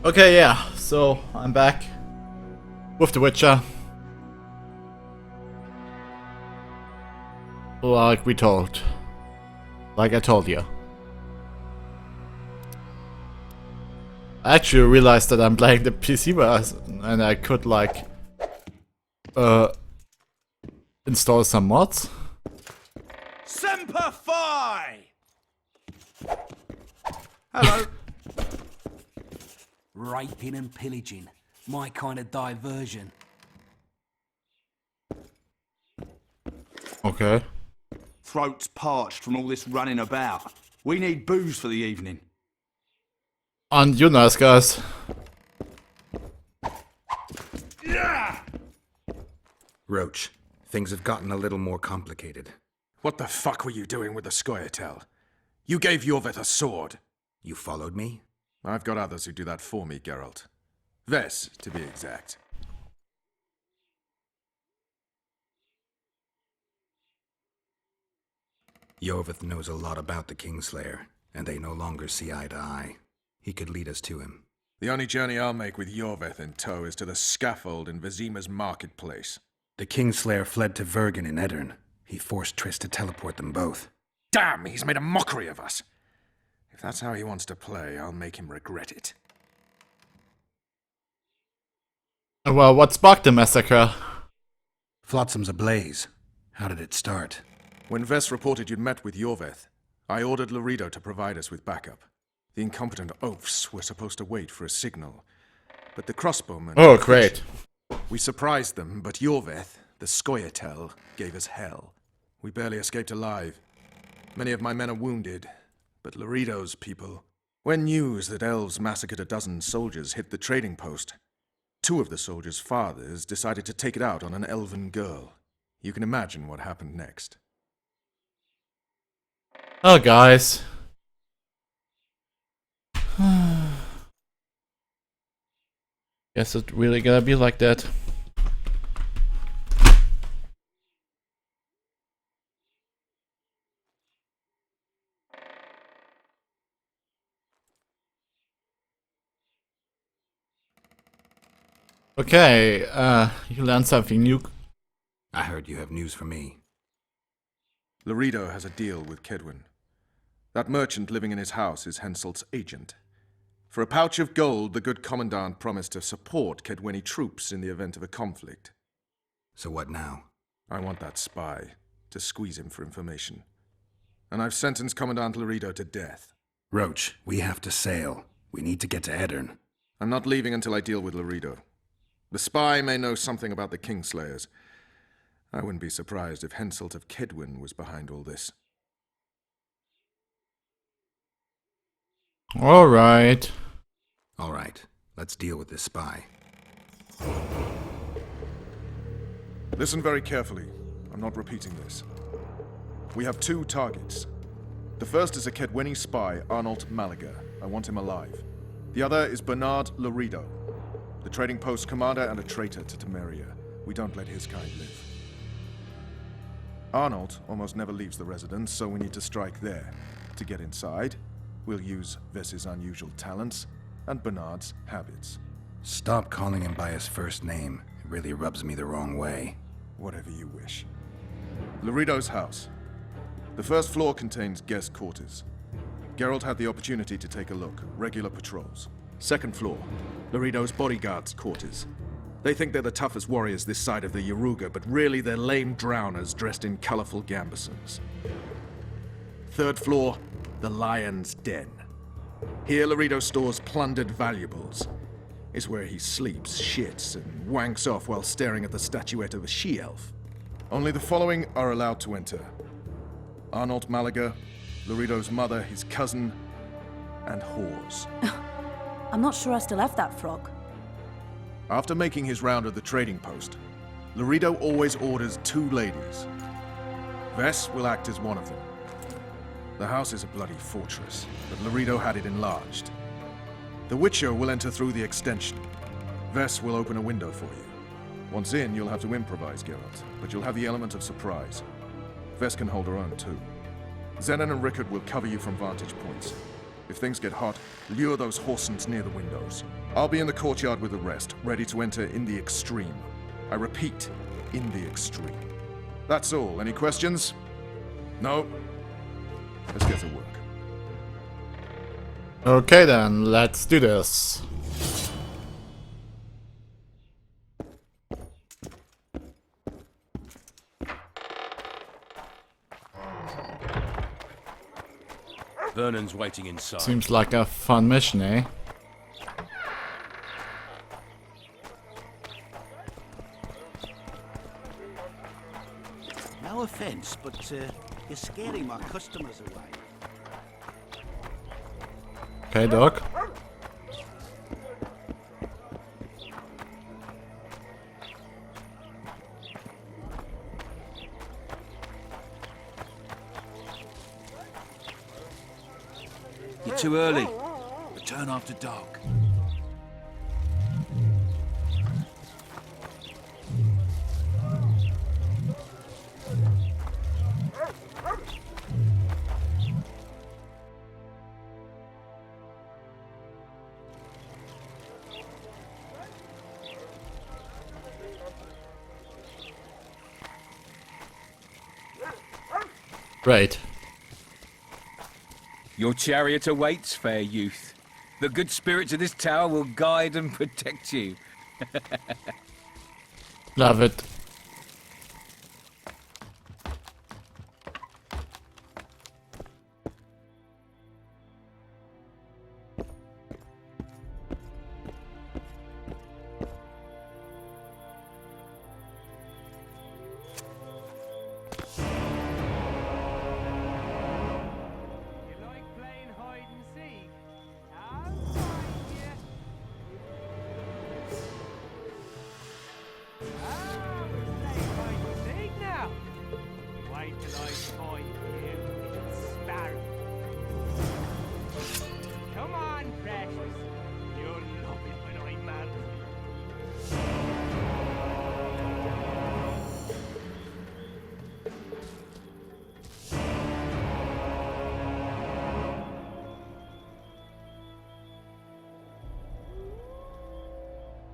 Okay, yeah, so I'm back with The Witcher. Like I told you. I actually realized that I'm playing the PC version and I could like install some mods. Semper Fi! Hello. Raping and pillaging. My kind of diversion. Okay. Throat's parched from all this running about. We need booze for the evening. And you nice guys. Yeah! Roach, things have gotten a little more complicated. What the fuck were you doing with the Scoia'tael? You gave Yorveth a sword. You followed me? I've got others who do that for me, Geralt. Ves, to be exact. Yorveth knows a lot about the Kingslayer, and they no longer see eye to eye. He could lead us to him. The only journey I'll make with Yorveth in tow is to the scaffold in Vizima's marketplace. The Kingslayer fled to Vergen in Edirn. He forced Triss to teleport them both. Damn, he's made a mockery of us! If that's how he wants to play, I'll make him regret it. Well, what sparked the massacre? Flotsam's ablaze. How did it start? When Ves reported you'd met with Yorveth, I ordered Lorido to provide us with backup. The incompetent oafs were supposed to wait for a signal, but the crossbowmen... Oh, great. We surprised them, but Yorveth, the Scoia'tael, gave us hell. We barely escaped alive. Many of my men are wounded, but Lorido's people... When news that elves massacred a dozen soldiers hit the trading post, two of the soldiers' fathers decided to take it out on an elven girl. You can imagine what happened next. Oh, guys. Guess it really gonna be like that. Okay, you learned something new. I heard you have news for me. Lorido has a deal with Kedwin. That merchant living in his house is Henselt's agent. For a pouch of gold, the good commandant promised to support Kedweni troops in the event of a conflict. So what now? I want that spy, to squeeze him for information. And I've sentenced Commandant Lorido to death. Roach, we have to sail. We need to get to Edirn. I'm not leaving until I deal with Lorido. The spy may know something about the Kingslayers. I wouldn't be surprised if Henselt of Kedwin was behind all this. Alright. Alright, let's deal with this spy. Listen very carefully. I'm not repeating this. We have two targets. The first is a Kedweni spy, Arnold Malaga. I want him alive. The other is Bernard Lorido, the trading post commander and a traitor to Temeria. We don't let his kind live. Arnold almost never leaves the residence, so we need to strike there. To get inside, we'll use Ves's unusual talents and Bernard's habits. Stop calling him by his first name. It really rubs me the wrong way. Whatever you wish. Lorido's house. The first floor contains guest quarters. Geralt had the opportunity to take a look. Regular patrols. Second floor, Lorido's bodyguards' quarters. They think they're the toughest warriors this side of the Yaruga, but really they're lame drowners dressed in colorful gambesons. Third floor, the Lion's Den. Here Lorido stores plundered valuables. It's where he sleeps, shits, and wanks off while staring at the statuette of a she-elf. Only the following are allowed to enter. Arnold Malaga, Lorido's mother, his cousin, and whores. I'm not sure I still have that frog. After making his round of the trading post, Lorido always orders two ladies. Ves will act as one of them. The house is a bloody fortress, but Lorido had it enlarged. The Witcher will enter through the extension. Ves will open a window for you. Once in, you'll have to improvise, Geralt, but you'll have the element of surprise. Ves can hold her own, too. Zenon and Rickard will cover you from vantage points. If things get hot, lure those horsens near the windows. I'll be in the courtyard with the rest, ready to enter in the extreme. I repeat, in the extreme. That's all. Any questions? No? Let's get to work. Okay then, let's do this. Vernon's waiting inside. Seems like a fun mission, eh? No offense, but you're scaring my customers away. Okay, dog. You're too early. Return after dark. Right. Your chariot awaits, fair youth. The good spirits of this tower will guide and protect you. Love it.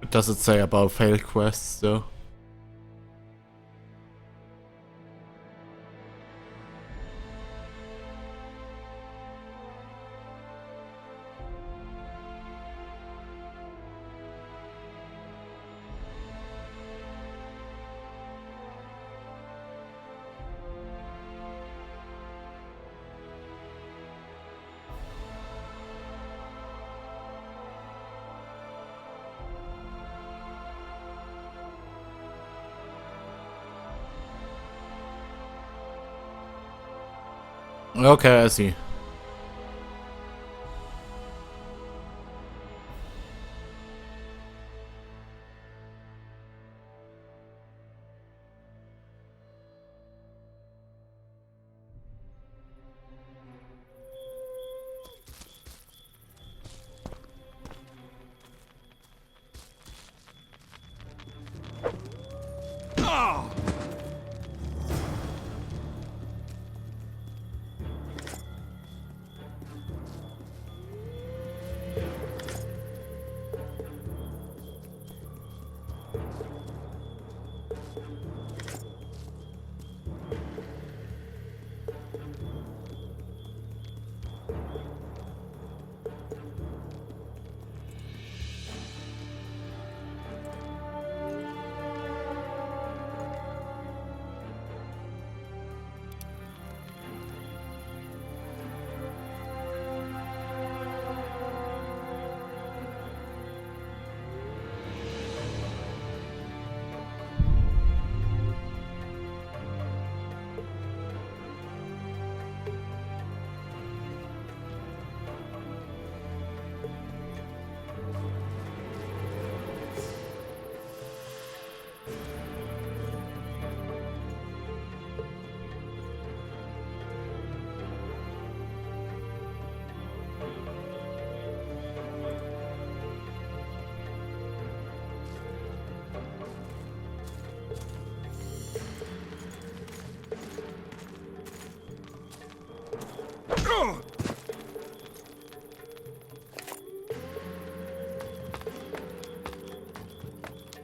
What does it say about failed quests, though? Okay, I see.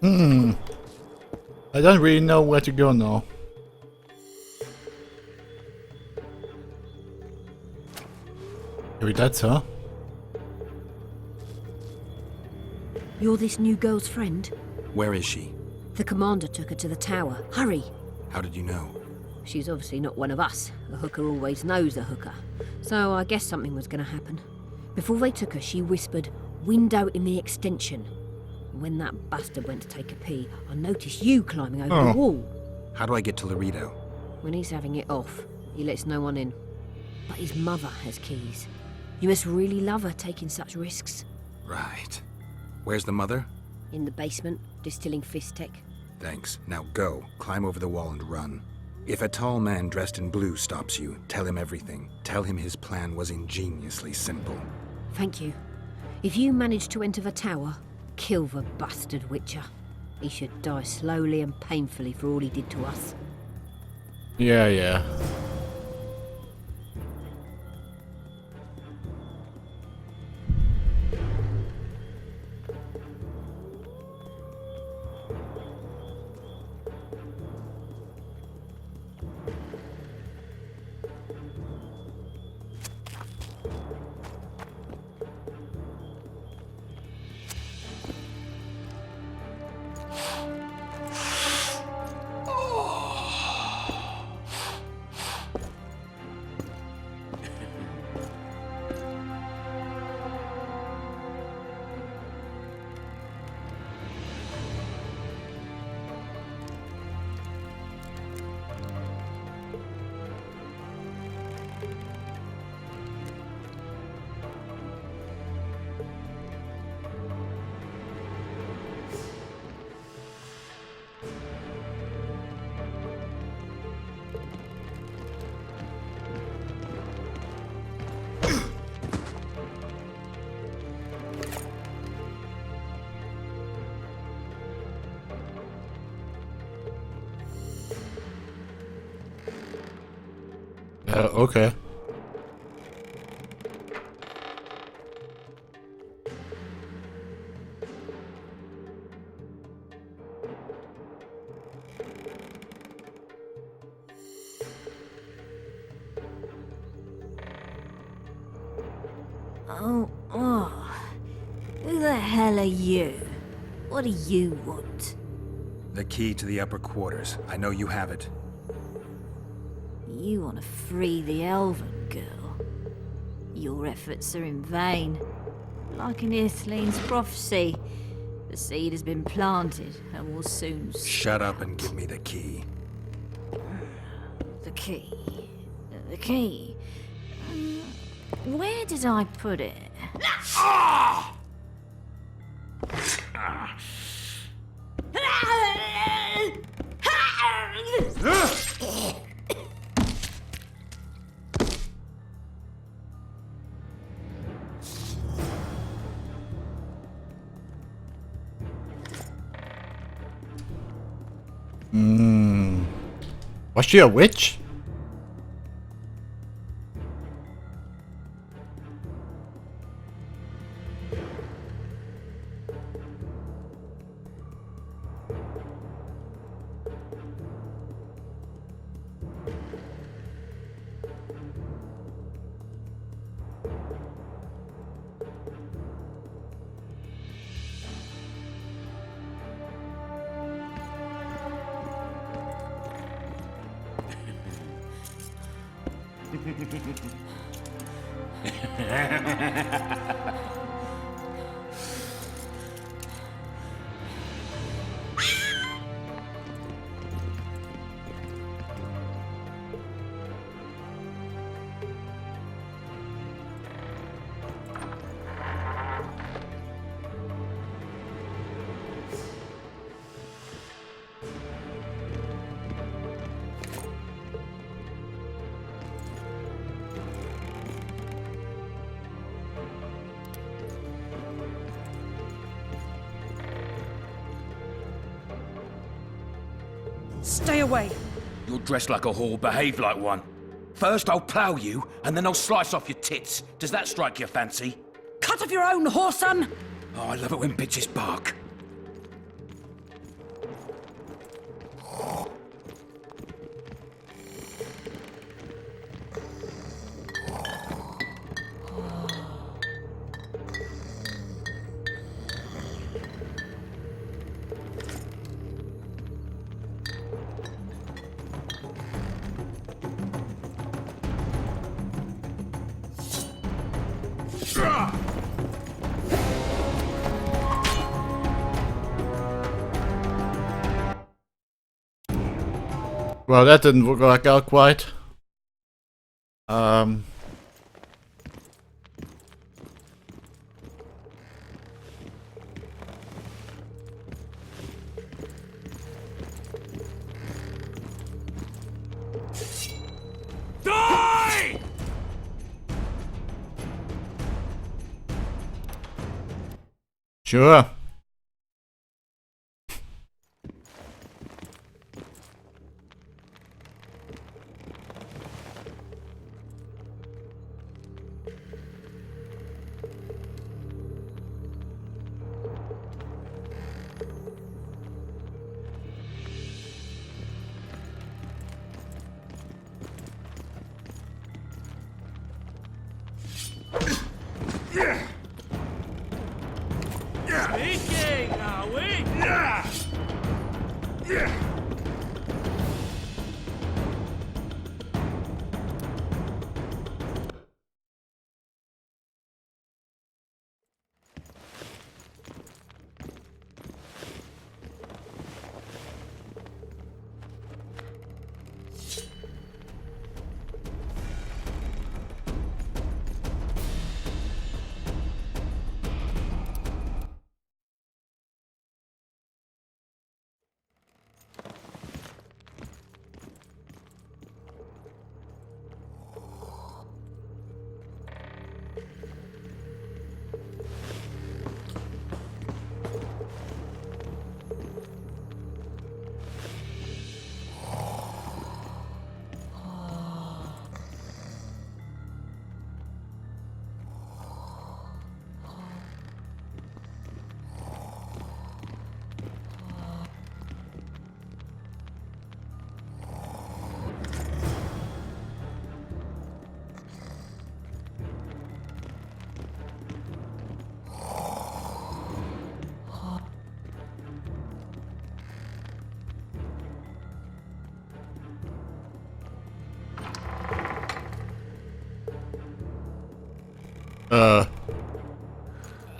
I don't really know where to go now. Maybe that's her. You're this new girl's friend? Where is she? The commander took her to the tower. Hurry! How did you know? She's obviously not one of us. A hooker always knows a hooker. So I guess something was going to happen. Before they took her, she whispered, "Window in the extension." When that bastard went to take a pee, I noticed you climbing over the wall. How do I get to Laredo? When he's having it off, he lets no one in. But his mother has keys. You must really love her taking such risks. Right. Where's the mother? In the basement, distilling Fistech. Thanks. Now go. Climb over the wall and run. If a tall man dressed in blue stops you, tell him everything. Tell him his plan was ingeniously simple. Thank you. If you manage to enter the tower, kill the bastard Witcher. He should die slowly and painfully for all he did to us. Yeah. Okay. Oh. Who the hell are you? What do you want? The key to the upper quarters. I know you have it. You want to free the elven girl. Your efforts are in vain. Like in Ithleen's prophecy, the seed has been planted and will soon... Shut up and give me the key. The key. The key. Where did I put it? Was she a witch? Stay away! You're dressed like a whore, behave like one. First I'll plough you, and then I'll slice off your tits. Does that strike your fancy? Cut off your own, whoreson! Oh, I love it when bitches bark. Well, that didn't work out quite. Die! Sure. Speaking, are we?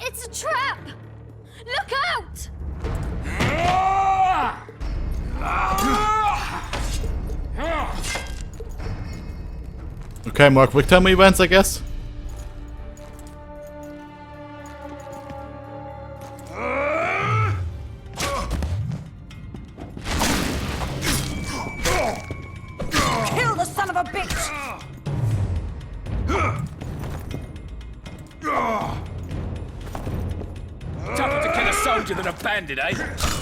It's a trap! Look out! Okay, more quick time events, I guess. Kill the son of a bitch! Tougher to kill a soldier than a bandit, eh?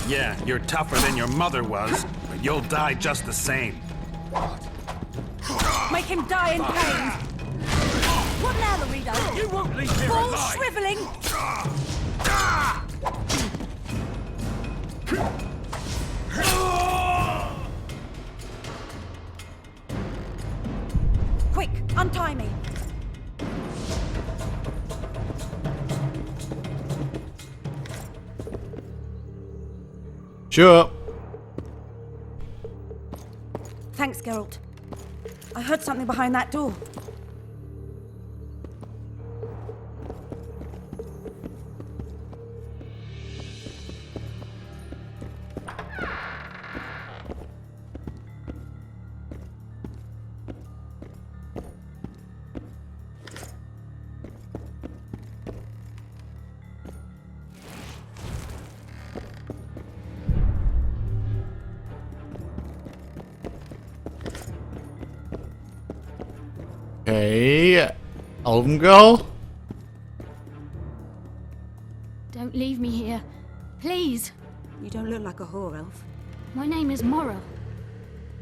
Yeah, you're tougher than your mother was, but you'll die just the same. Make him die in pain! What now, Laredo? You won't leave here Balls alive! shriveling! Quick, untie me! Sure. Thanks, Geralt. I heard something behind that door. Okay, Elven girl. Don't leave me here. Please. You don't look like a whore elf. My name is Morrow.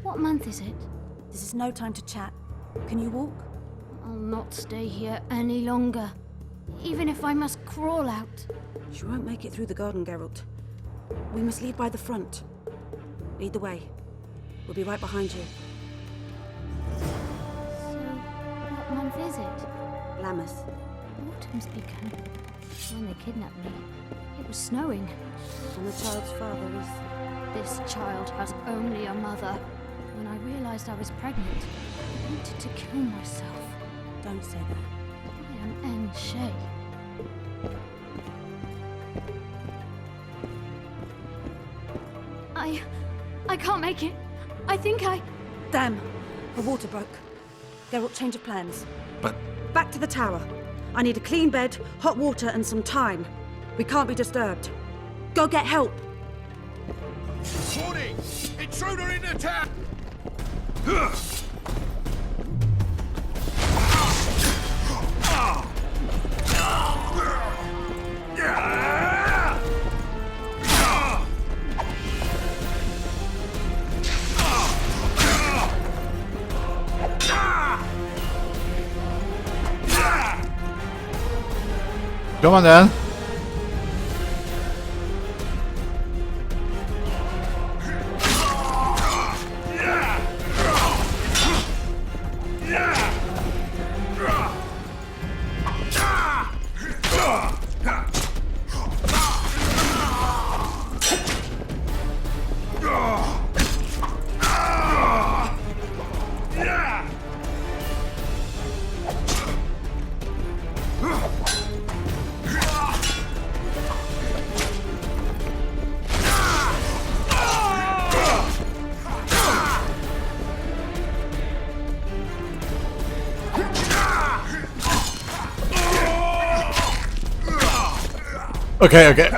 What month is it? This is no time to chat. Can you walk? I'll not stay here any longer. Even if I must crawl out. You won't make it through the garden, Geralt. We must lead by the front. Lead the way. We'll be right behind you. So, what month is it? Lammas. Autumn's begun. When they kidnapped me, it was snowing. And the child's father is... This child has only a mother. When I realized I was pregnant, I wanted to kill myself. Don't say that. I am Anne Shay. I can't make it. I think I... Damn. The water broke. Geralt, change of plans. But Back to the tower. I need a clean bed, hot water, and some time. We can't be disturbed. Go get help. Warning! Intruder in the town! Come on then. Okay, okay.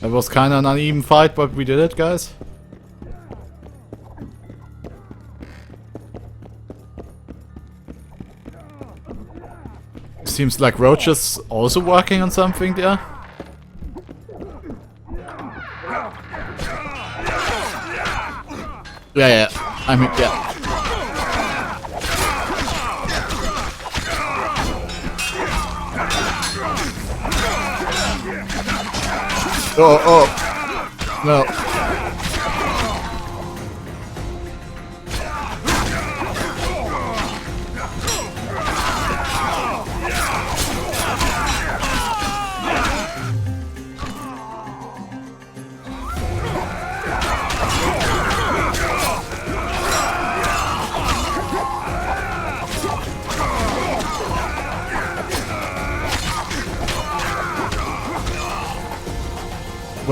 It was kind of an uneven fight, but we did it, guys. Seems like Roach is also working on something there. Yeah, I mean, yeah. Oh, no.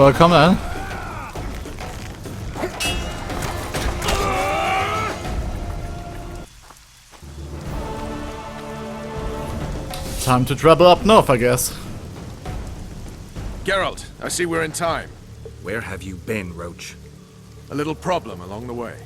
Well, come on. Time to travel up north, I guess. Geralt, I see we're in time. where have you been, Roach? A little problem along the way.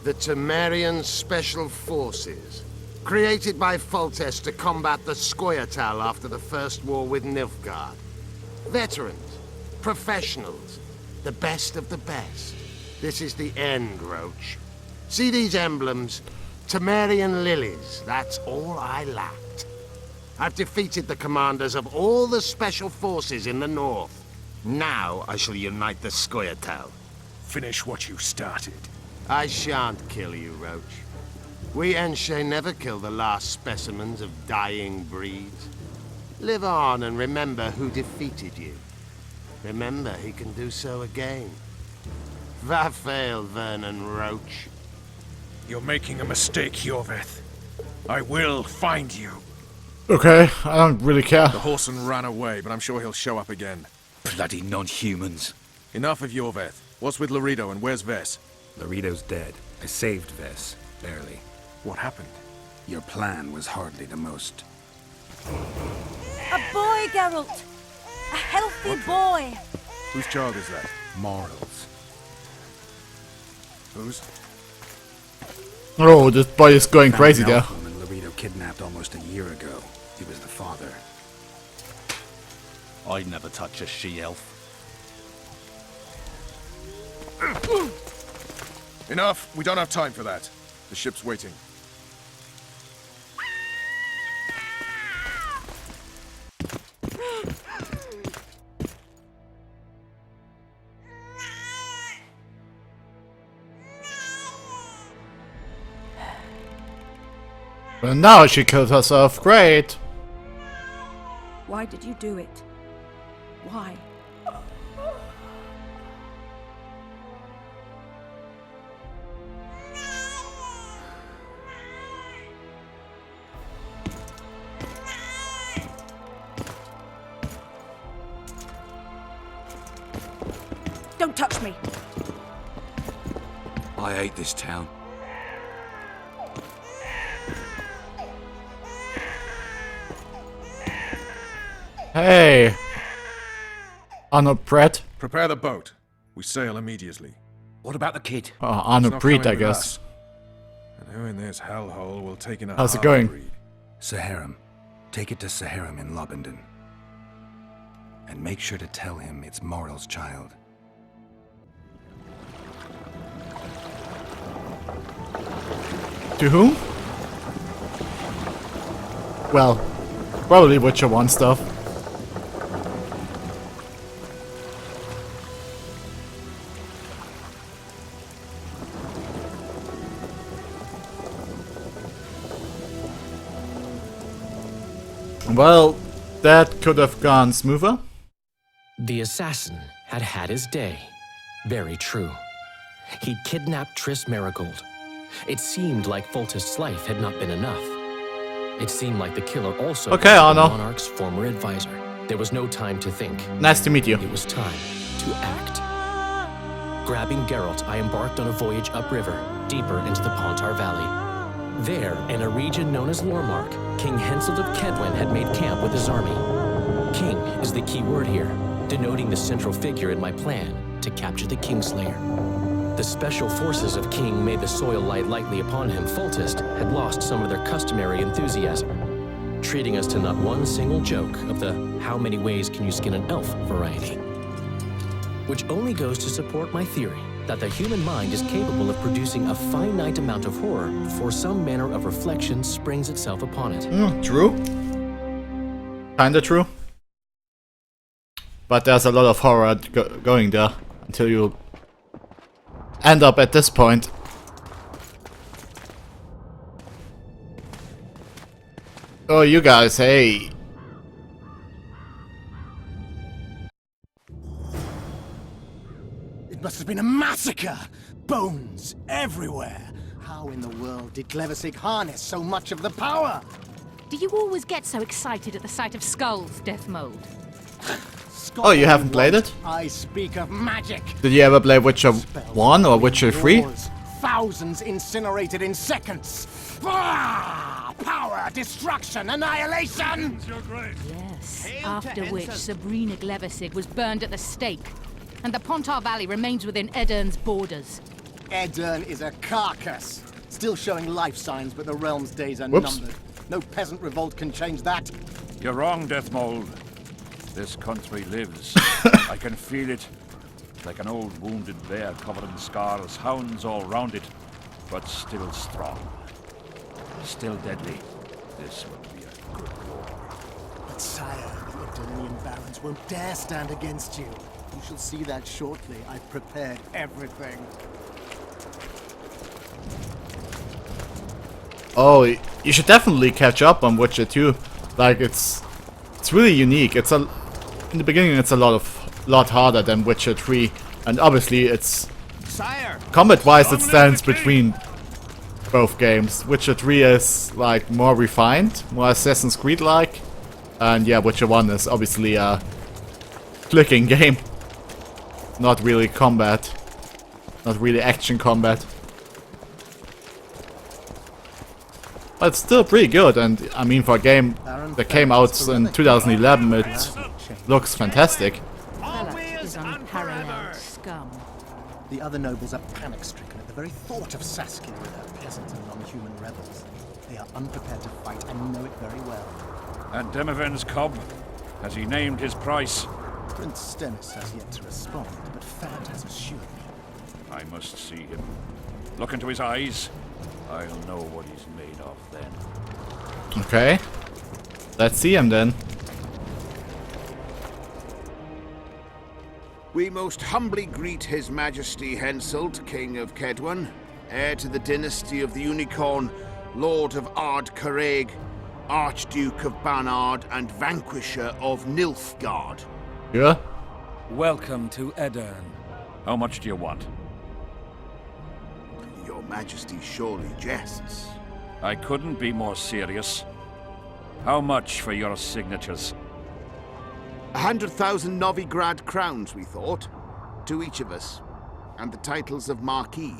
The Temerian Special Forces, created by Foltest to combat the Scoia'tael after the First War with Nilfgaard. Veterans, professionals, the best of the best. This is the end, Roach. See these emblems? Temerian lilies, that's all I lacked. I've defeated the commanders of all the special forces in the north. Now I shall unite the Scoia'tael. Finish what you started. I shan't kill you, Roach. We Enshe never kill the last specimens of dying breeds. Live on and remember who defeated you. Remember he can do so again. Va fail, Vernon Roach. You're making a mistake, Yorveth. I will find you. Okay, I don't really care. The Horseman ran away, but I'm sure he'll show up again. Bloody non-humans. Enough of Yorveth. What's with Laredo and where's Vess? Laredo's dead. I saved Vess, barely. What happened? Your plan was hardly the most. A boy, Geralt! A healthy boy! Whose child is that? Morals. Whose? Oh, this boy is going crazy there. And Laredo kidnapped almost a year ago. He was the father. I'd never touch a she-elf. Enough! We don't have time for that. The ship's waiting. Well, now she killed herself. Great. Why did you do it? Why? Don't touch me! I hate this town. Hey. Arno Brett. Prepare the boat. We sail immediately. What about the kid? Arno He's not Breed, I coming with guess. us. And who in this hellhole will take in a How's it going? half-breed? Saharim. Take it to Saharim in Lobendon. And make sure to tell him it's Moral's child. To whom? Well, probably Witcher 1 stuff. Well, that could have gone smoother. The assassin had had his day. Very true. He'd kidnapped Triss Marigold. It seemed like Foltest's life had not been enough. It seemed like the killer also was the Arno. monarch's former advisor. There was no time to think. Nice to meet you. It was time to act. Grabbing Geralt, I embarked on a voyage upriver, deeper into the Pontar Valley. There, in a region known as Lormark, King Henselt of Kedwin had made camp with his army. King is the key word here, denoting the central figure in my plan to capture the Kingslayer. The special forces of King made the soil lie lightly upon him. Foltest had lost some of their customary enthusiasm, treating us to not one single joke of the how many ways can you skin an elf variety. Which only goes to support my theory that the human mind is capable of producing a finite amount of horror before some manner of reflection springs itself upon it. True. Kinda true. But there's a lot of horror going there until you end up at this point. Oh, you guys, hey. It must have been a massacre! Bones everywhere! How in the world did Glevissig harness so much of the power? Do you always get so excited at the sight of skulls, Death Mold? Oh, you haven't played it? I speak of magic! Did you ever play Witcher 1 or Witcher 3? Wars, thousands incinerated in seconds! Ah! Power, destruction, annihilation! Yes, after which Sabrina Glevissig was burned at the stake, and the Pontar Valley remains within Edern's borders. Edern is a carcass, still showing life signs, but the realm's days are Whoops. numbered. No peasant revolt can change that. You're wrong, Deathmold. This country lives. I can feel it. Like an old wounded bear covered in scars, hounds all round it, but still strong. Still deadly. This will be a good war. Valyrian barons won't dare stand against you. You shall see that shortly. I've prepared everything. Oh, you should definitely catch up on Witcher 2. Like, it's really unique. In the beginning it's a lot harder than Witcher 3, and obviously it's combat-wise it stands between both games. Witcher 3 is like more refined, more Assassin's Creed-like, and yeah, Witcher 1 is obviously a clicking game. Not really combat, not really action combat. But it's still pretty good, and I mean, for a game that came out in 2011, it looks fantastic. Fellat is unparalleled scum. The other nobles are panic-stricken at the very thought of Saskia with her peasant and non-human rebels. They are unprepared to fight and know it very well. And Demiven's cub? Has he named his price? Prince Stennis has yet to respond, but Fellat has assured me. I must see him. Look into his eyes. I'll know what he's made of then. Okay. Let's see him then. We most humbly greet His Majesty Henselt, King of Kedwen, heir to the dynasty of the Unicorn, Lord of Ard Carreg, Archduke of Banard, and Vanquisher of Nilfgaard. Yeah? Welcome to Edirn. How much do you want? Your Majesty surely jests. I couldn't be more serious. How much for your signatures? 100,000 Novigrad crowns, we thought. To each of us. And the titles of Marquis.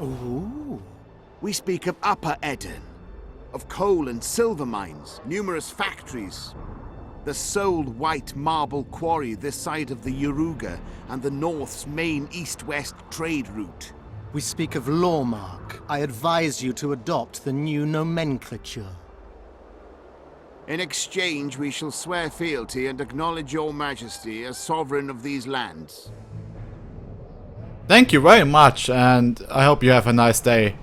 Ooh. We speak of Upper Edirn. Of coal and silver mines, numerous factories. The sole white marble quarry this side of the Yaruga, and the North's main east-west trade route. We speak of Lawmark. I advise you to adopt the new nomenclature. In exchange, we shall swear fealty and acknowledge your majesty as sovereign of these lands. Thank you very much, and I hope you have a nice day.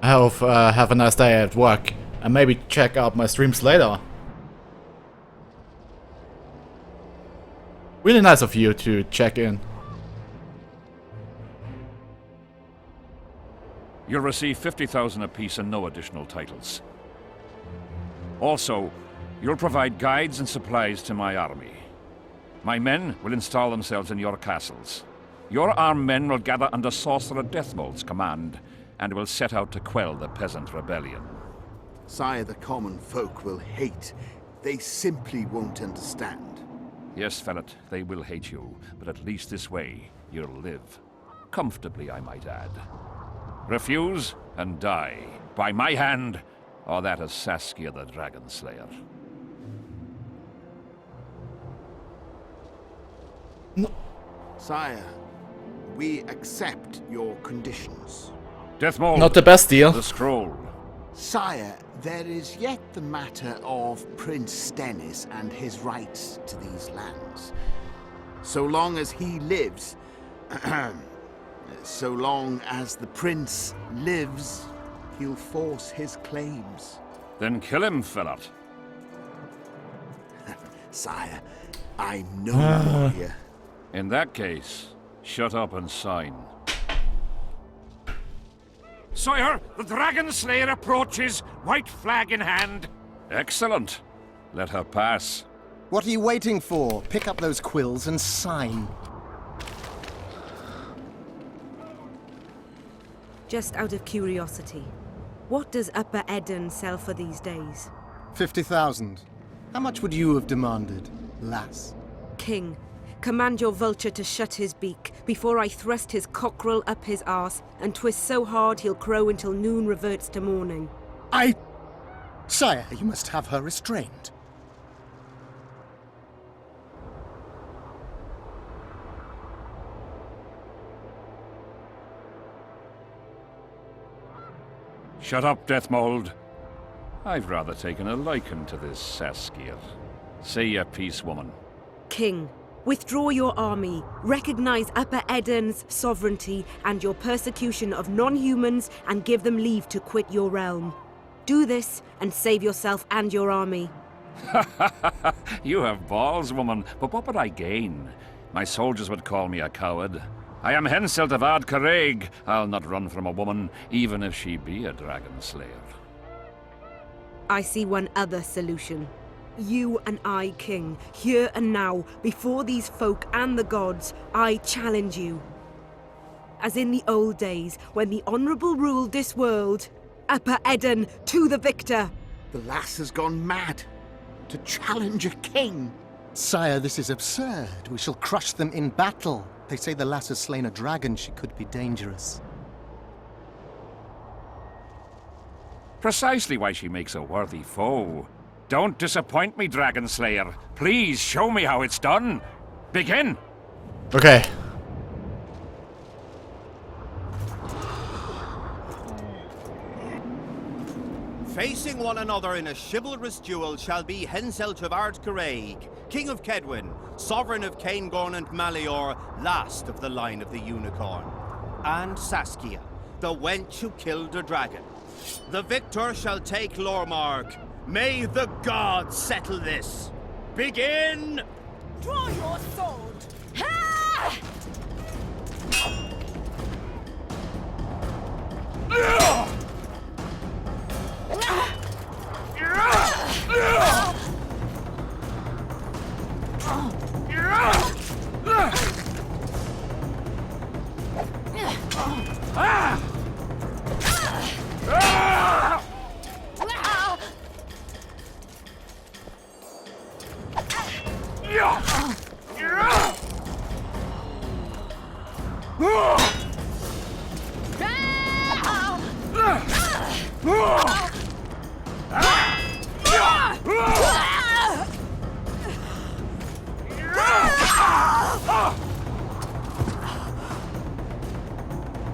I hope have a nice day at work, and maybe check out my streams later. Really nice of you to check in. You'll receive 50,000 apiece and no additional titles. Also, you'll provide guides and supplies to my army. My men will install themselves in your castles. Your armed men will gather under Sorcerer Deathmold's command, and will set out to quell the peasant rebellion. Sire, the common folk will hate. They simply won't understand. Yes, Fellat, they will hate you, but at least this way, you'll live. Comfortably, I might add. Refuse, and die. By my hand, or that of Saskia the Dragon Slayer. No. Sire, we accept your conditions. Deathmold. Not the best deal. The scroll. Sire, there is yet the matter of Prince Stennis and his rights to these lands. So long as he lives, so long as the prince lives, he'll force his claims. Then kill him, Fellat. Sire, I'm no more here. In that case, shut up and sign. Sire, the Dragon Slayer approaches, white flag in hand. Excellent. Let her pass. What are you waiting for? Pick up those quills and sign. Just out of curiosity, what does Upper Edirn sell for these days? 50,000. How much would you have demanded, lass? King, command your vulture to shut his beak before I thrust his cockerel up his arse and twist so hard he'll crow until noon reverts to morning. Sire, you must have her restrained. Shut up, Deathmold. I've rather taken a liking to this Saskia. Say your piece, woman. King, withdraw your army, recognize Upper Edirn's sovereignty and your persecution of non-humans, and give them leave to quit your realm. Do this and save yourself and your army. You have balls, woman, but what would I gain? My soldiers would call me a coward. I am Henselt of Ard Caraig. I'll not run from a woman, even if she be a dragon slayer. I see one other solution. You and I, King, here and now, before these folk and the gods, I challenge you. As in the old days, when the Honourable ruled this world, Upper Eden to the victor! The lass has gone mad. To challenge a king. Sire, this is absurd. We shall crush them in battle. They say the lass has slain a dragon. She could be dangerous. Precisely why she makes a worthy foe. Don't disappoint me, Dragon Slayer. Please show me how it's done. Begin. Okay. Facing one another in a chivalrous duel shall be Henselt of Ard Caraig, King of Kedwin, Sovereign of Caingorn and Malior, last of the line of the Unicorn, and Saskia, the wench who killed a dragon. The victor shall take Lormark. May the gods settle this. Begin! Draw your sword!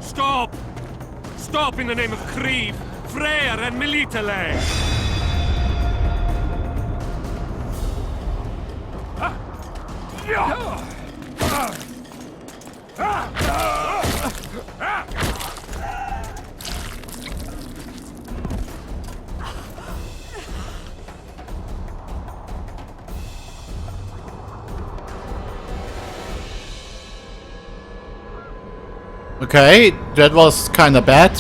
Stop! Stop in the name of Kriv, Freyr and Melitele! Okay, that was kinda bad.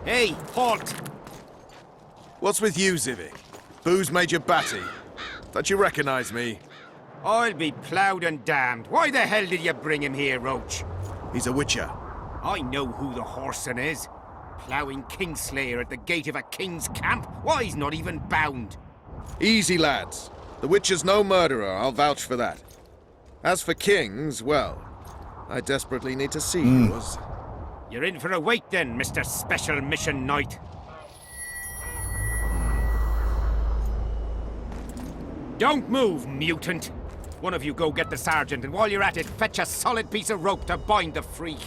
Hey, halt! What's with you, Zivik? Booze Major Batty? Thought you recognized me. I'll be ploughed and damned. Why the hell did you bring him here, Roach? He's a witcher. I know who the whoreson is. Ploughing Kingslayer at the gate of a king's camp? Why, he's not even bound. Easy, lads. The witcher's no murderer, I'll vouch for that. As for kings, well, I desperately need to see yours. You're in for a wait then, Mr. Special Mission Knight. Don't move, mutant! One of you go get the sergeant, and while you're at it, fetch a solid piece of rope to bind the freak.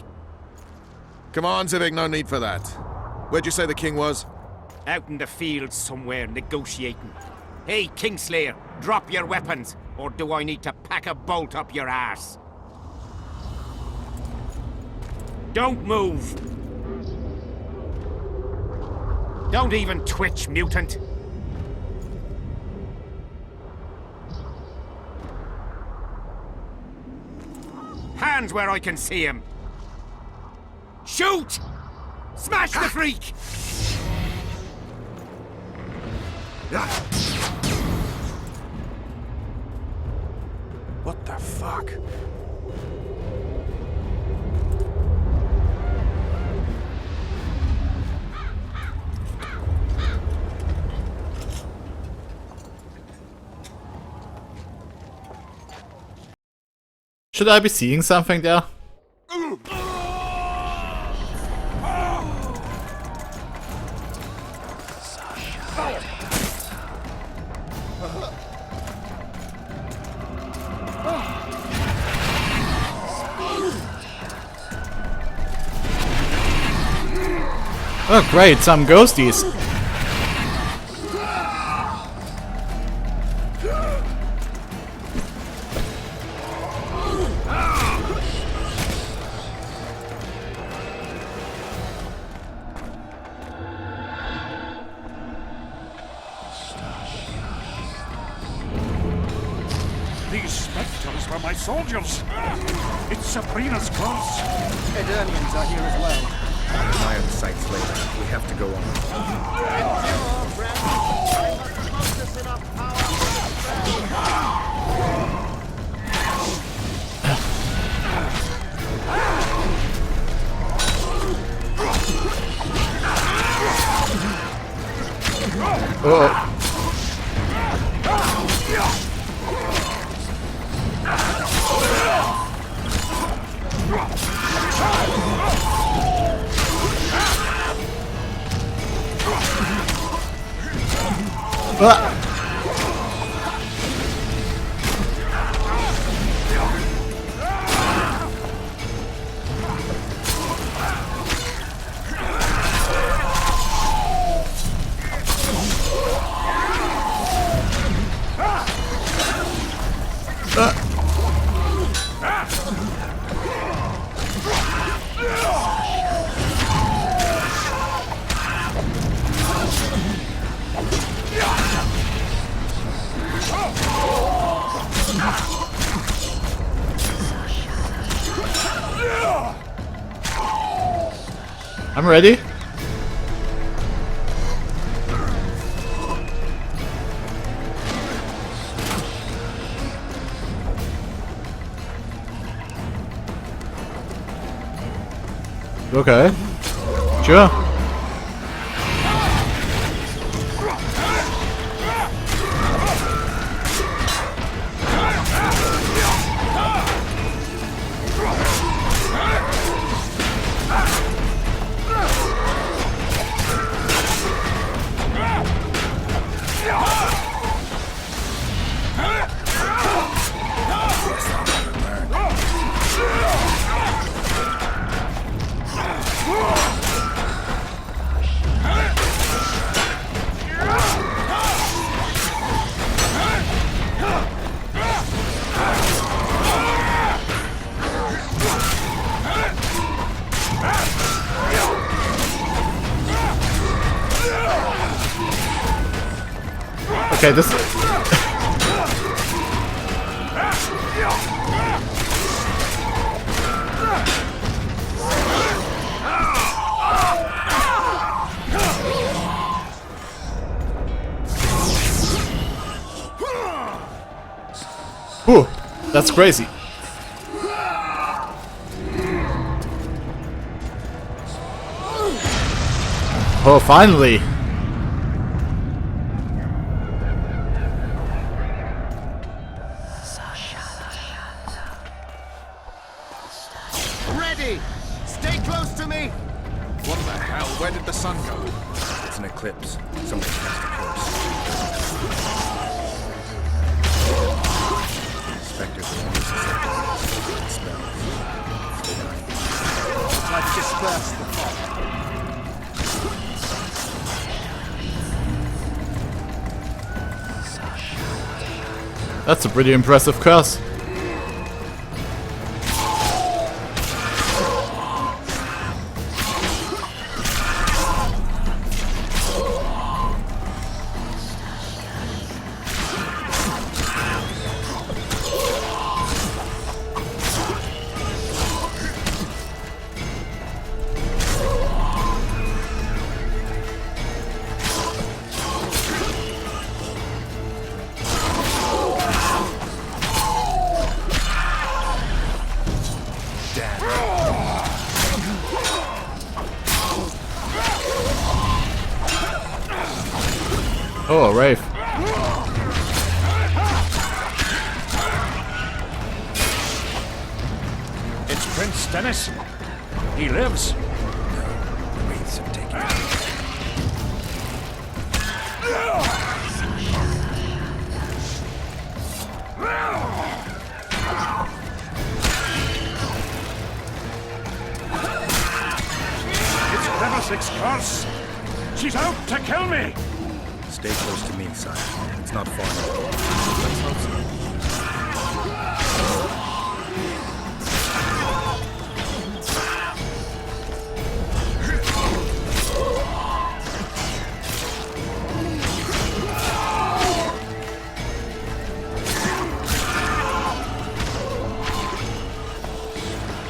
Come on, Zivik, no need for that. Where'd you say the king was? Out in the field somewhere, negotiating. Hey, Kingslayer, drop your weapons, or do I need to pack a bolt up your arse? Don't move! Don't even twitch, mutant! Hands where I can see him! Shoot! Smash the freak! What the fuck? Should I be seeing something there? Oh great, some ghosties. These spectres were my soldiers. It's Sabrina's cross. Eternians are here as well. Admire the sights later. We have to go Oh. I'm ready. Okay. Sure. Okay, this. Ooh, that's crazy. Oh, finally. Ready! Stay close to me! What the hell? Where did the sun go? It's an eclipse. Somebody cast a curse. Spectres are only susceptible to spells. I've dispersed the fog. That's a pretty impressive curse. Oh, Rafe. It's Prince Dennis. He lives. The wraiths have taken it. It's Levesic's curse! She's out to kill me! Stay close to me, sire. It's not far now. Let's hope so.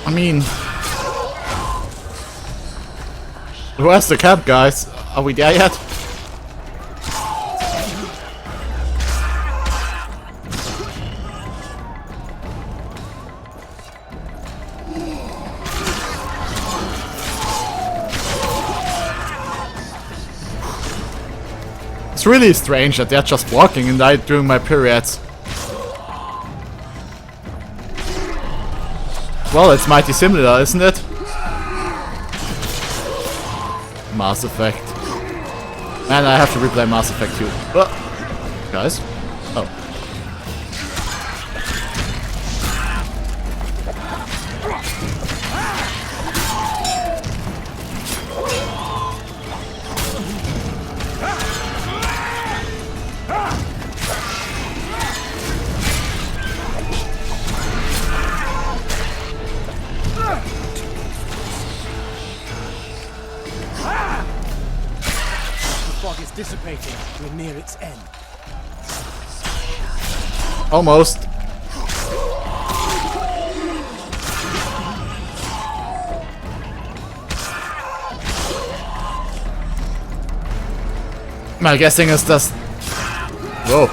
I mean, where's the camp, guys? Are we there yet? It's really strange that they're just walking and I doing my periods. Well, it's mighty similar, isn't it? Mass Effect. And I have to replay Mass Effect 2. Guys? Oh. Dissipating. We're near its end. Almost. My guessing is just... Whoa.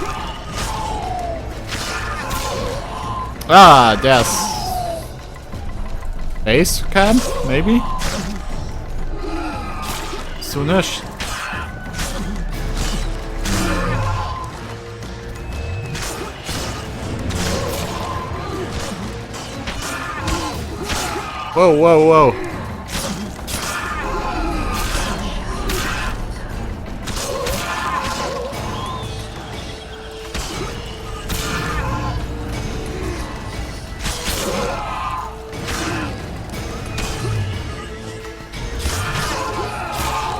Ah, there's... Base camp, maybe? Soonish. Whoa, whoa, whoa.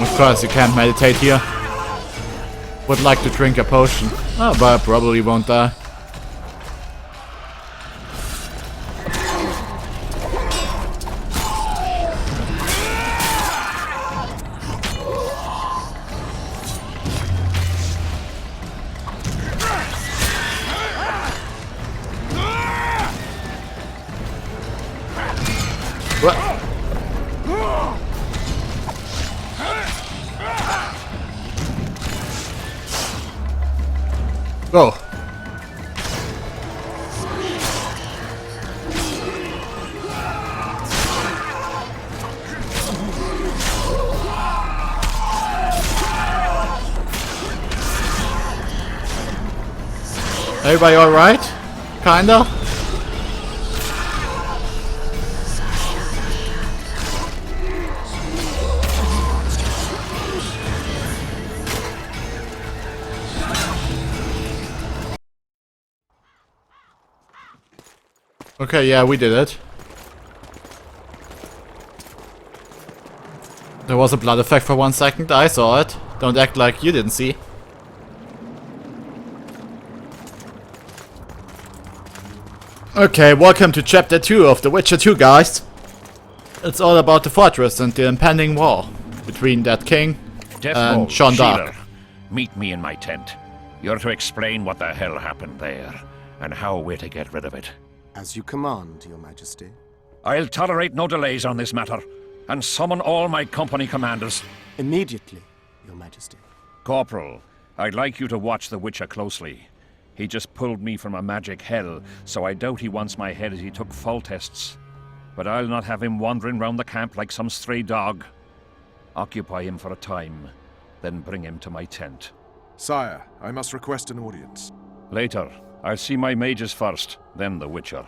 Of course, you can't meditate here. Would like to drink a potion. Oh, but I probably won't die. Go. Everybody alright? Kinda? Okay, yeah, we did it. There was a blood effect for 1 second, I saw it. Don't act like you didn't see. Okay, welcome to chapter 2 of The Witcher 2, guys. It's all about the fortress and the impending war between that king and Sean Dark. Meet me in my tent. You're to explain what the hell happened there, and how we're to get rid of it. As you command, Your Majesty. I'll tolerate no delays on this matter, and summon all my company commanders. Immediately, Your Majesty. Corporal, I'd like you to watch the Witcher closely. He just pulled me from a magic hell, so I doubt he wants my head as he took full tests. But I'll not have him wandering round the camp like some stray dog. Occupy him for a time, then bring him to my tent. Sire, I must request an audience. Later. I'll see my mages first, then the Witcher.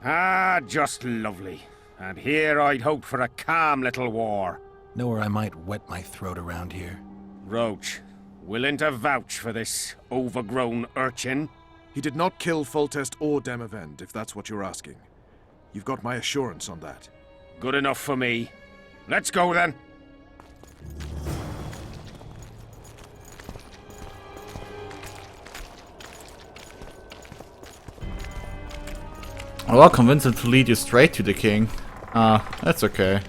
Ah, just lovely. And here I'd hoped for a calm little war. Know where I might wet my throat around here? Roach, willing to vouch for this overgrown urchin? He did not kill Foltest or Demavend, if that's what you're asking. You've got my assurance on that. Good enough for me. Let's go then. Well, I'll convince him to lead you straight to the king. That's okay.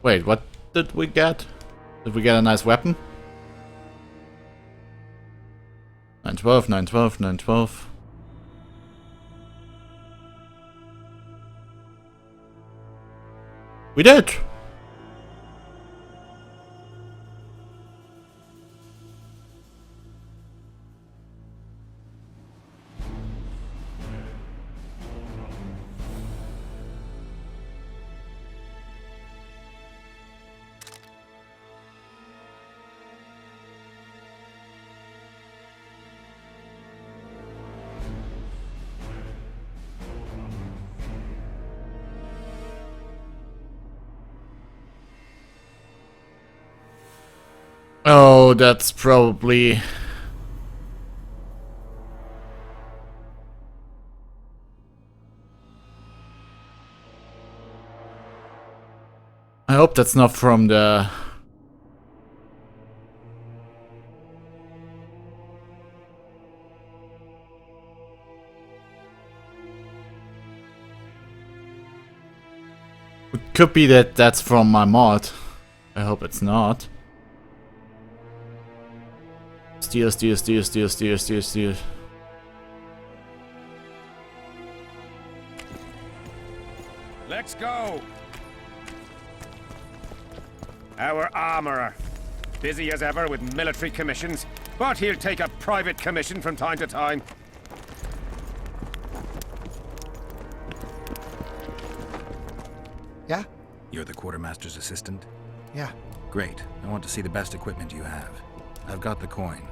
Wait, what did we get? Did we get a nice weapon? 912, 912, 912. We did! Oh, that's probably... I hope that's not from the... It could be that that's from my mod. I hope it's not. Steal, steal, steal, steal, steal, steal, steal. Let's go! Our armorer. Busy as ever with military commissions, but he'll take a private commission from time to time. Yeah? You're the quartermaster's assistant? Yeah. Great. I want to see the best equipment you have. I've got the coin.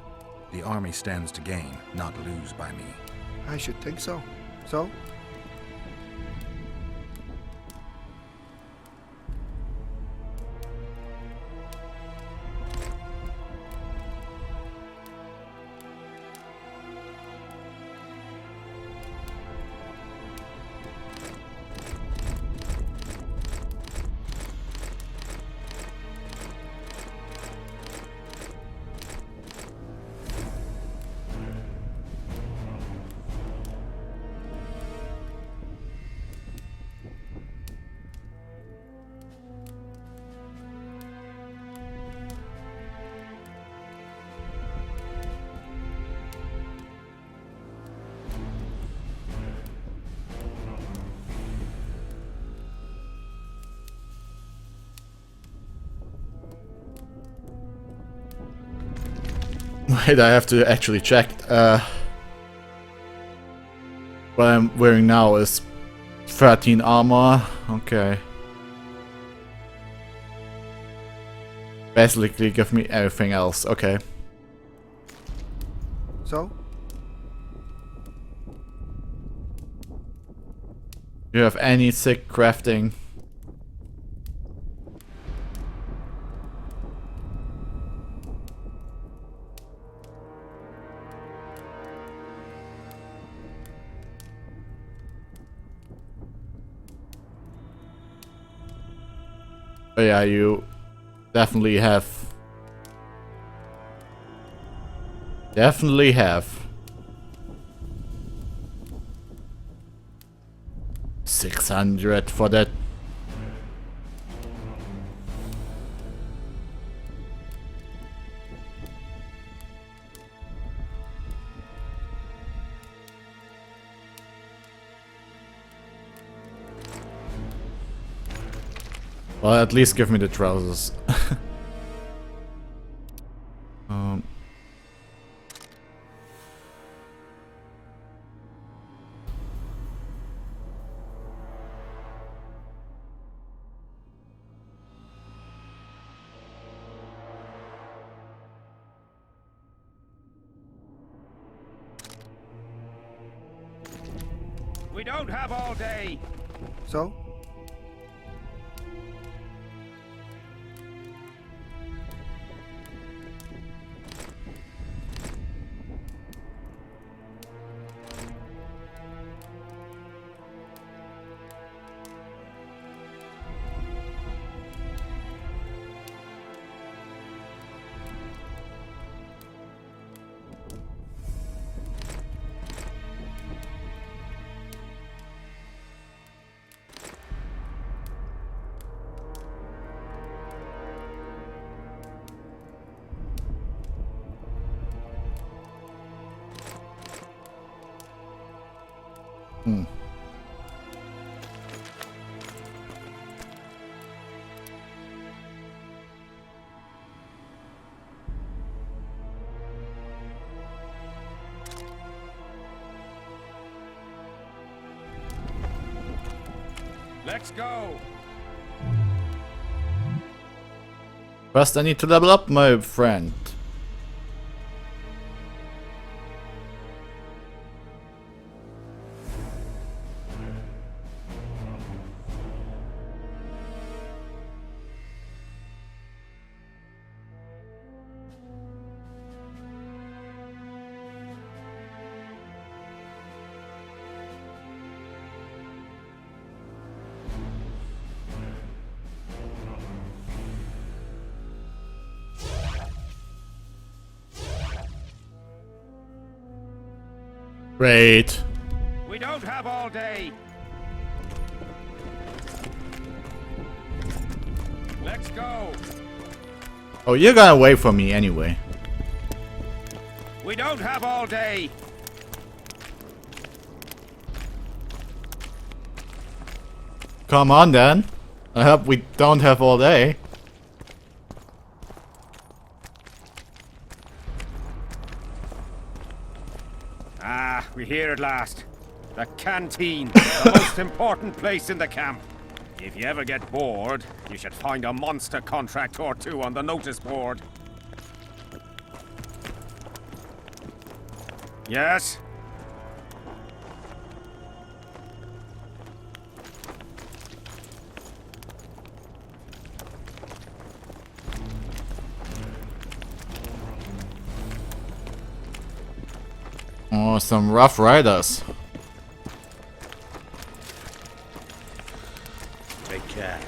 The army stands to gain, not lose by me. I should think so. So? Wait, I have to actually check. What I'm wearing now is 13 armor. Okay. Basically give me everything else. Okay. So? Do you have any sick crafting? Oh yeah, you definitely have. Definitely have. 600 for that. Well, at least give me the trousers. We don't have all day. So? Let's go. First, I need to level up, my friend. Great. We don't have all day. Let's go. Oh, you're gonna wait for me anyway. We don't have all day. Come on then. I hope we don't have all day. Ah, we're here at last. The canteen, the most important place in the camp. If you ever get bored, you should find a monster contract or two on the notice board. Yes? Oh, some rough riders. Take care.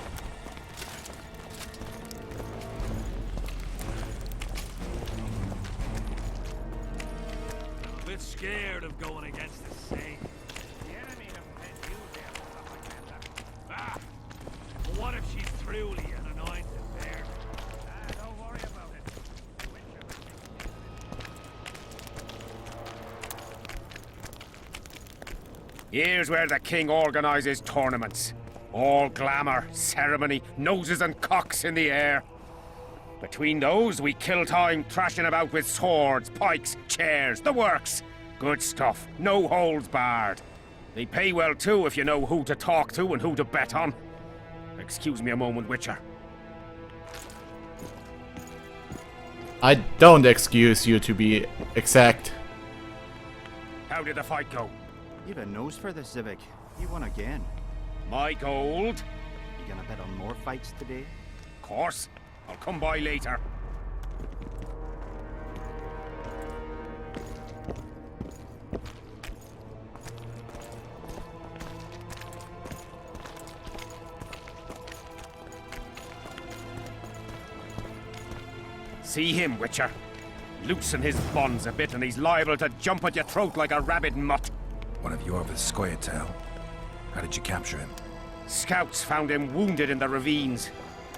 A bit scared of going against the sea. The enemy have meant you there for something like that. Ah! But what if she's truly an anointed bear? Ah, don't worry about it. Here's where the king organizes tournaments. All glamour, ceremony, noses and cocks in the air. Between those, we kill time thrashing about with swords, pikes, chairs, the works. Good stuff, no holds barred. They pay well too if you know who to talk to and who to bet on. Excuse me a moment, Witcher. I don't excuse you to be exact. How did the fight go? You've a nose for this, Civic. You won again. My gold? You gonna bet on more fights today? Of course. I'll come by later. See him, Witcher. Loosen his bonds a bit and he's liable to jump at your throat like a rabid mutt. One of Yorva's Scoia'tael. How did you capture him? Scouts found him wounded in the ravines.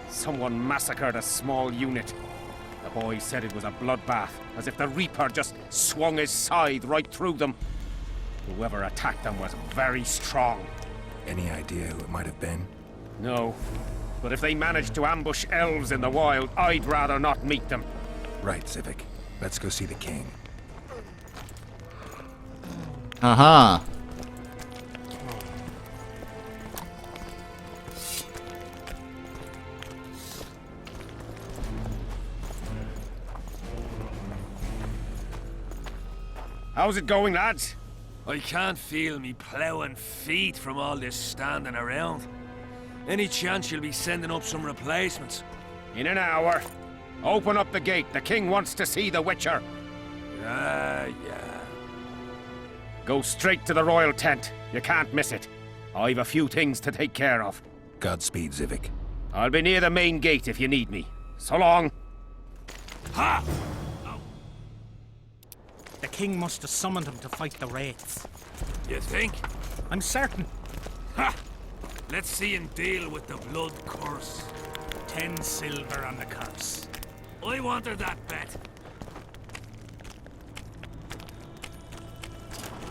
Someone massacred a small unit. The boy said it was a bloodbath, as if the Reaper just swung his scythe right through them. Whoever attacked them was very strong. Any idea who it might have been? No. But if they managed to ambush elves in the wild, I'd rather not meet them. Right, Civic. Let's go see the king. Uh-huh. How's it going, lads? I can't feel me ploughing feet from all this standing around. Any chance you'll be sending up some replacements? In an hour. Open up the gate. The king wants to see the Witcher. Yeah. Go straight to the royal tent. You can't miss it. I've a few things to take care of. Godspeed, Zivik. I'll be near the main gate if you need me. So long. Ha! The king must have summoned him to fight the wraiths. You think? I'm certain. Ha! Let's see him deal with the blood curse. 10 silver on the curse. I wanted that bet.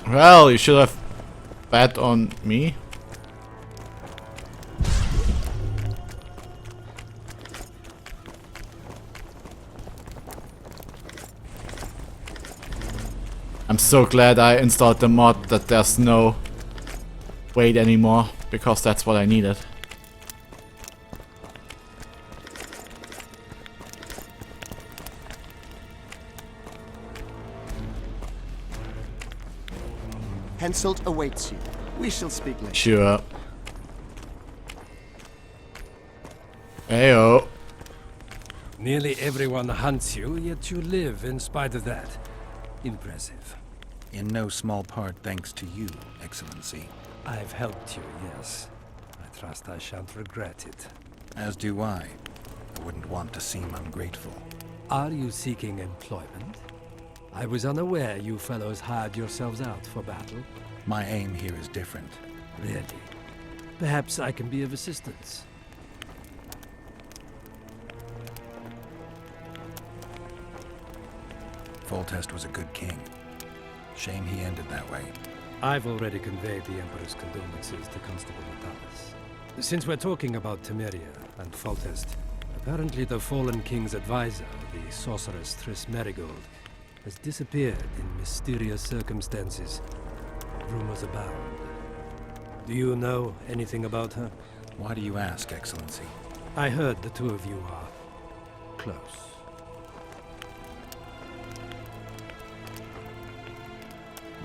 Well, you should have bet on me. I'm so glad I installed the mod that there's no wait anymore, because that's what I needed. Henselt awaits you. We shall speak later. Sure. Heyo. Nearly everyone hunts you, yet you live in spite of that. Impressive. In no small part thanks to you, Excellency. I've helped you, yes. I trust I shan't regret it. As do I. I wouldn't want to seem ungrateful. Are you seeking employment? I was unaware you fellows hired yourselves out for battle. My aim here is different. Really? Perhaps I can be of assistance. Foltest was a good king. Shame he ended that way. I've already conveyed the Emperor's condolences to Constable Natalis. Since we're talking about Temeria and Foltest, apparently the fallen king's advisor, the sorceress Triss Merigold, has disappeared in mysterious circumstances. Rumors abound. Do you know anything about her? Why do you ask, Excellency? I heard the two of you are close.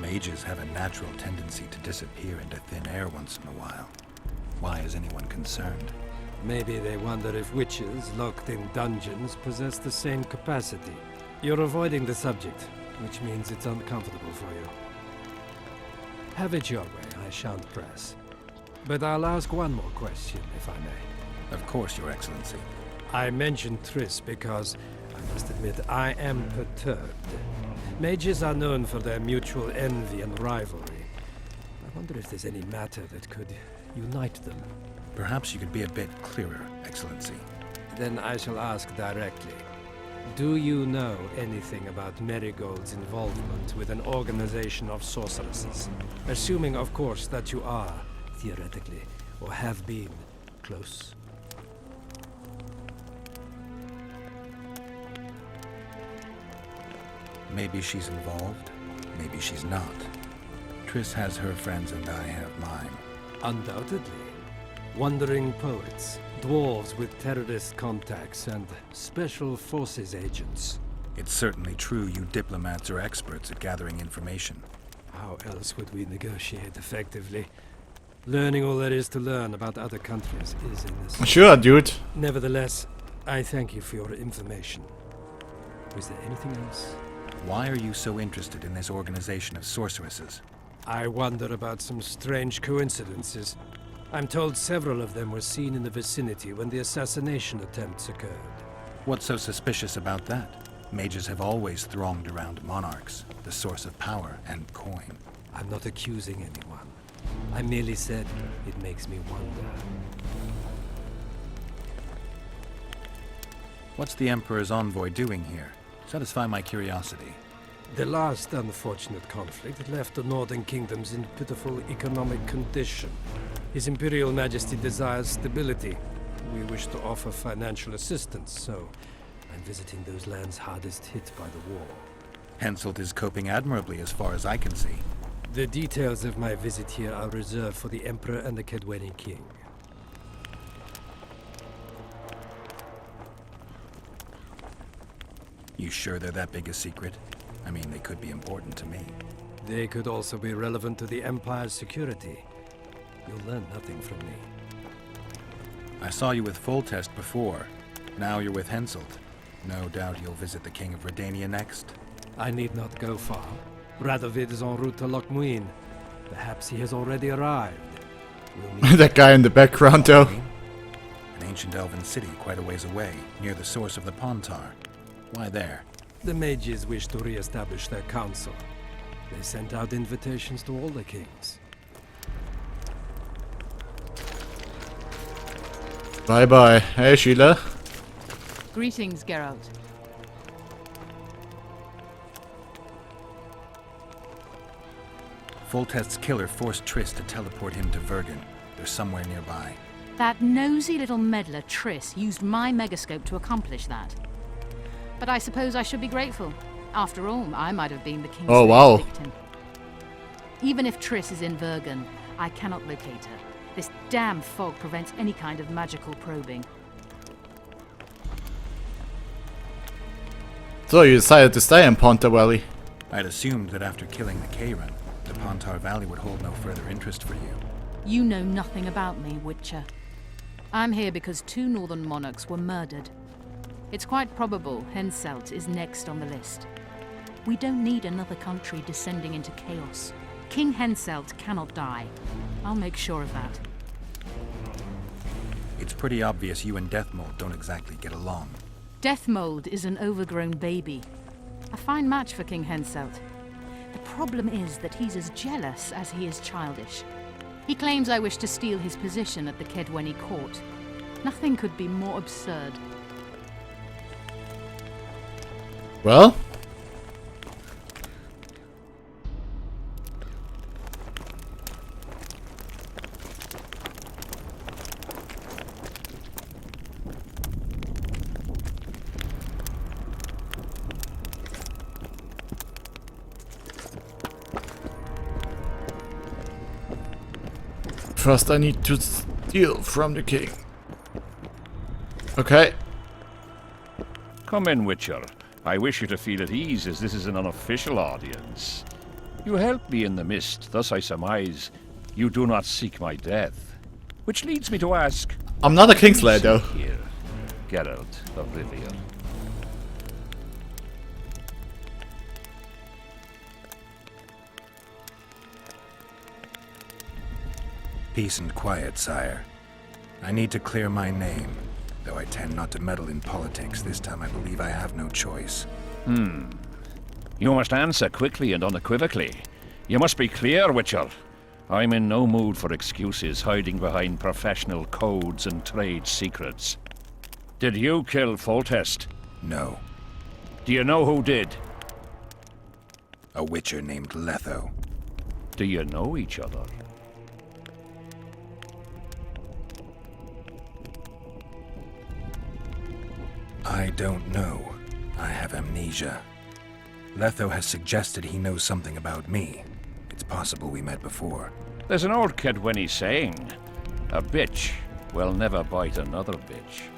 Mages have a natural tendency to disappear into thin air once in a while. Why is anyone concerned? Maybe they wonder if witches locked in dungeons possess the same capacity. You're avoiding the subject, which means it's uncomfortable for you. Have it your way, I shan't press. But I'll ask one more question, if I may. Of course, Your Excellency. I mentioned Triss because, I must admit, I am perturbed. Mages are known for their mutual envy and rivalry. I wonder if there's any matter that could unite them. Perhaps you could be a bit clearer, Excellency. Then I shall ask directly. Do you know anything about Merigold's involvement with an organization of sorceresses? Assuming, of course, that you are, theoretically, or have been, close. Maybe she's involved, maybe she's not. Triss has her friends and I have mine. Undoubtedly. Wandering poets, dwarves with terrorist contacts, and special forces agents. It's certainly true you diplomats are experts at gathering information. How else would we negotiate effectively? Learning all there is to learn about other countries is in this. Sure, dude. Nevertheless, I thank you for your information. Was there anything else? Why are you so interested in this organization of sorceresses? I wonder about some strange coincidences. I'm told several of them were seen in the vicinity when the assassination attempts occurred. What's so suspicious about that? Mages have always thronged around monarchs, the source of power and coin. I'm not accusing anyone. I merely said it makes me wonder. What's the Emperor's envoy doing here? Satisfy my curiosity. The last unfortunate conflict left the northern kingdoms in pitiful economic condition. His Imperial Majesty desires stability. We wish to offer financial assistance, so I'm visiting those lands hardest hit by the war. Henselt is coping admirably as far as I can see. The details of my visit here are reserved for the Emperor and the Kedweni King. You sure they're that big a secret? I mean, they could be important to me. They could also be relevant to the Empire's security. You'll learn nothing from me. I saw you with Foltest before. Now you're with Henselt. No doubt you'll visit the King of Redania next. I need not go far. Radovid is en route to Lochmuin. Perhaps he has already arrived. That guy in the background, though. An ancient elven city quite a ways away, near the source of the Pontar. Why there? The mages wish to re-establish their council. They sent out invitations to all the kings. Bye-bye. Hey, Sheila. Greetings, Geralt. Foltest's killer forced Triss to teleport him to Vergen. They're somewhere nearby. That nosy little meddler, Triss, used my megascope to accomplish that. But I suppose I should be grateful. After all, I might have been the king's victim. Even if Triss is in Vergen, I cannot locate her. This damn fog prevents any kind of magical probing. So you decided to stay in Pontar Valley? I'd assumed that after killing the Kayran, the Pontar Valley would hold no further interest for you. You know nothing about me, Witcher. I'm here because 2 northern monarchs were murdered. It's quite probable Henselt is next on the list. We don't need another country descending into chaos. King Henselt cannot die. I'll make sure of that. It's pretty obvious you and Deathmold don't exactly get along. Deathmold is an overgrown baby. A fine match for King Henselt. The problem is that he's as jealous as he is childish. He claims I wish to steal his position at the Kedweni court. Nothing could be more absurd. Well? First I need to steal from the king. Okay. Come in, Witcher. I wish you to feel at ease, as this is an unofficial audience. You helped me in the mist, thus I surmise you do not seek my death. Which leads me to ask... I'm not a Kingslayer, though. Here, Geralt of Rivia. Peace and quiet, sire. I need to clear my name. Though I tend not to meddle in politics, this time I believe I have no choice. You must answer quickly and unequivocally. You must be clear, Witcher. I'm in no mood for excuses hiding behind professional codes and trade secrets. Did you kill Foltest? No. Do you know who did? A witcher named Letho. Do you know each other? I don't know. I have amnesia. Letho has suggested he knows something about me. It's possible we met before. There's an old Kedweni saying, a bitch will never bite another bitch.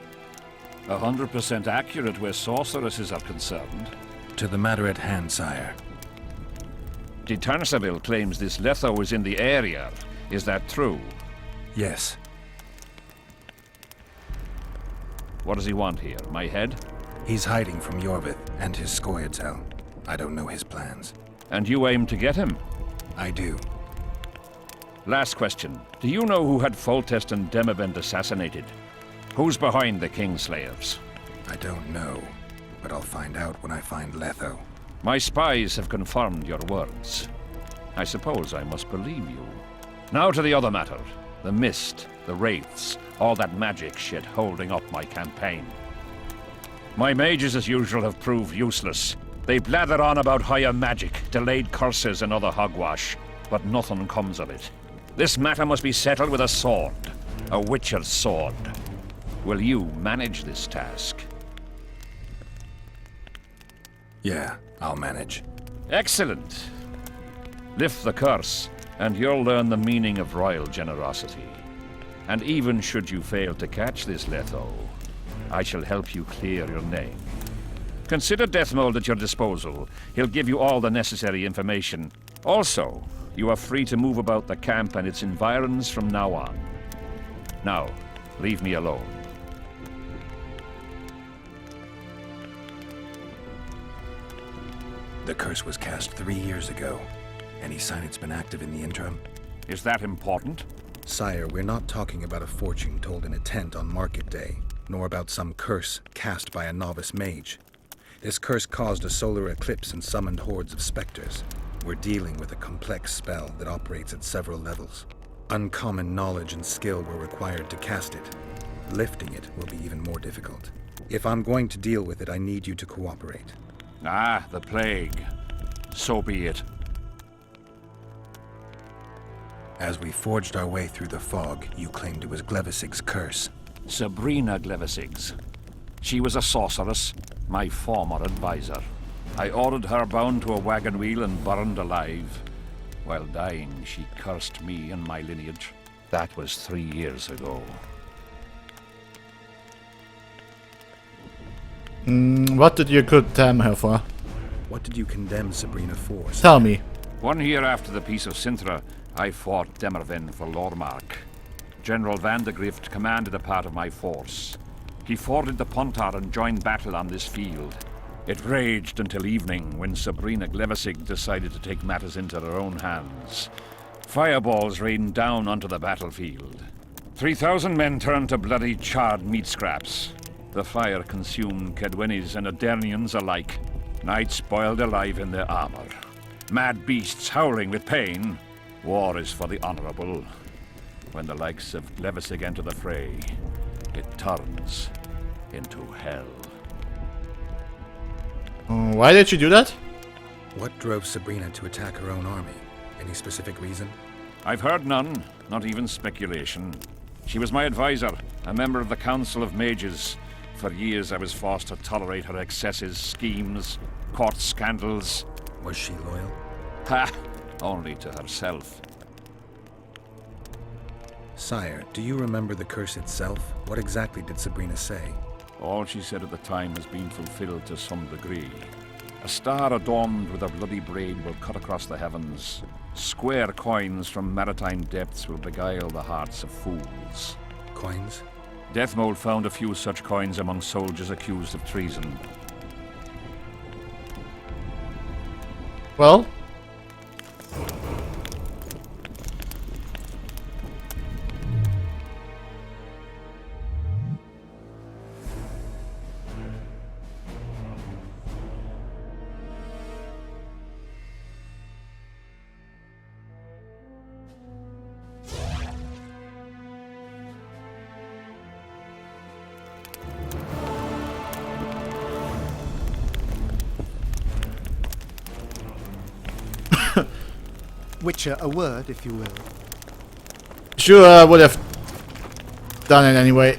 100% accurate where sorceresses are concerned. To the matter at hand, sire. De Tansaville claims this Letho is in the area. Is that true? Yes. What does he want here? My head? He's hiding from Yorvith and his Scoia'tael. I don't know his plans. And you aim to get him? I do. Last question. Do you know who had Foltest and Demavend assassinated? Who's behind the Kingslayers? I don't know, but I'll find out when I find Letho. My spies have confirmed your words. I suppose I must believe you. Now to the other matter. The mist, the wraiths, all that magic shit holding up my campaign. My mages, as usual, have proved useless. They blather on about higher magic, delayed curses and other hogwash, but nothing comes of it. This matter must be settled with a sword. A witcher's sword. Will you manage this task? Yeah, I'll manage. Excellent. Lift the curse, and you'll learn the meaning of royal generosity. And even should you fail to catch this Letho, I shall help you clear your name. Consider Deathmold at your disposal. He'll give you all the necessary information. Also, you are free to move about the camp and its environs from now on. Now, leave me alone. The curse was cast 3 years ago. Any sign it's been active in the interim? Is that important? Sire, we're not talking about a fortune told in a tent on market day, nor about some curse cast by a novice mage. This curse caused a solar eclipse and summoned hordes of specters. We're dealing with a complex spell that operates at several levels. Uncommon knowledge and skill were required to cast it. Lifting it will be even more difficult. If I'm going to deal with it, I need you to cooperate. Ah, the plague. So be it. As we forged our way through the fog, you claimed it was Glevisig's curse. Sabrina Glevisig's. She was a sorceress, my former advisor. I ordered her bound to a wagon wheel and burned alive. While dying, she cursed me and my lineage. That was 3 years ago. What did you condemn her for? What did you condemn Sabrina for? Tell me. 1 year after the Peace of Sintra, I fought Demerven for Lormark. General Van de Grift commanded a part of my force. He forded the Pontar and joined battle on this field. It raged until evening, when Sabrina Glevisig decided to take matters into her own hands. Fireballs rained down onto the battlefield. 3,000 men turned to bloody, charred meat scraps. The fire consumed Kedwenis and Adernians alike. Knights boiled alive in their armor. Mad beasts howling with pain. War is for the honorable. When the likes of Glevisig enter the fray, it turns into hell. Why did you do that? What drove Sabrina to attack her own army? Any specific reason? I've heard none, not even speculation. She was my advisor, a member of the Council of Mages. For years I was forced to tolerate her excesses, schemes, court scandals. Was she loyal? Ha! Only to herself. Sire, do you remember the curse itself? What exactly did Sabrina say? All she said at the time has been fulfilled to some degree. A star adorned with a bloody braid will cut across the heavens. Square coins from maritime depths will beguile the hearts of fools. Coins? Deathmold found a few such coins among soldiers accused of treason. Well? Witcher, a word, if you will. Sure, I would have done it anyway.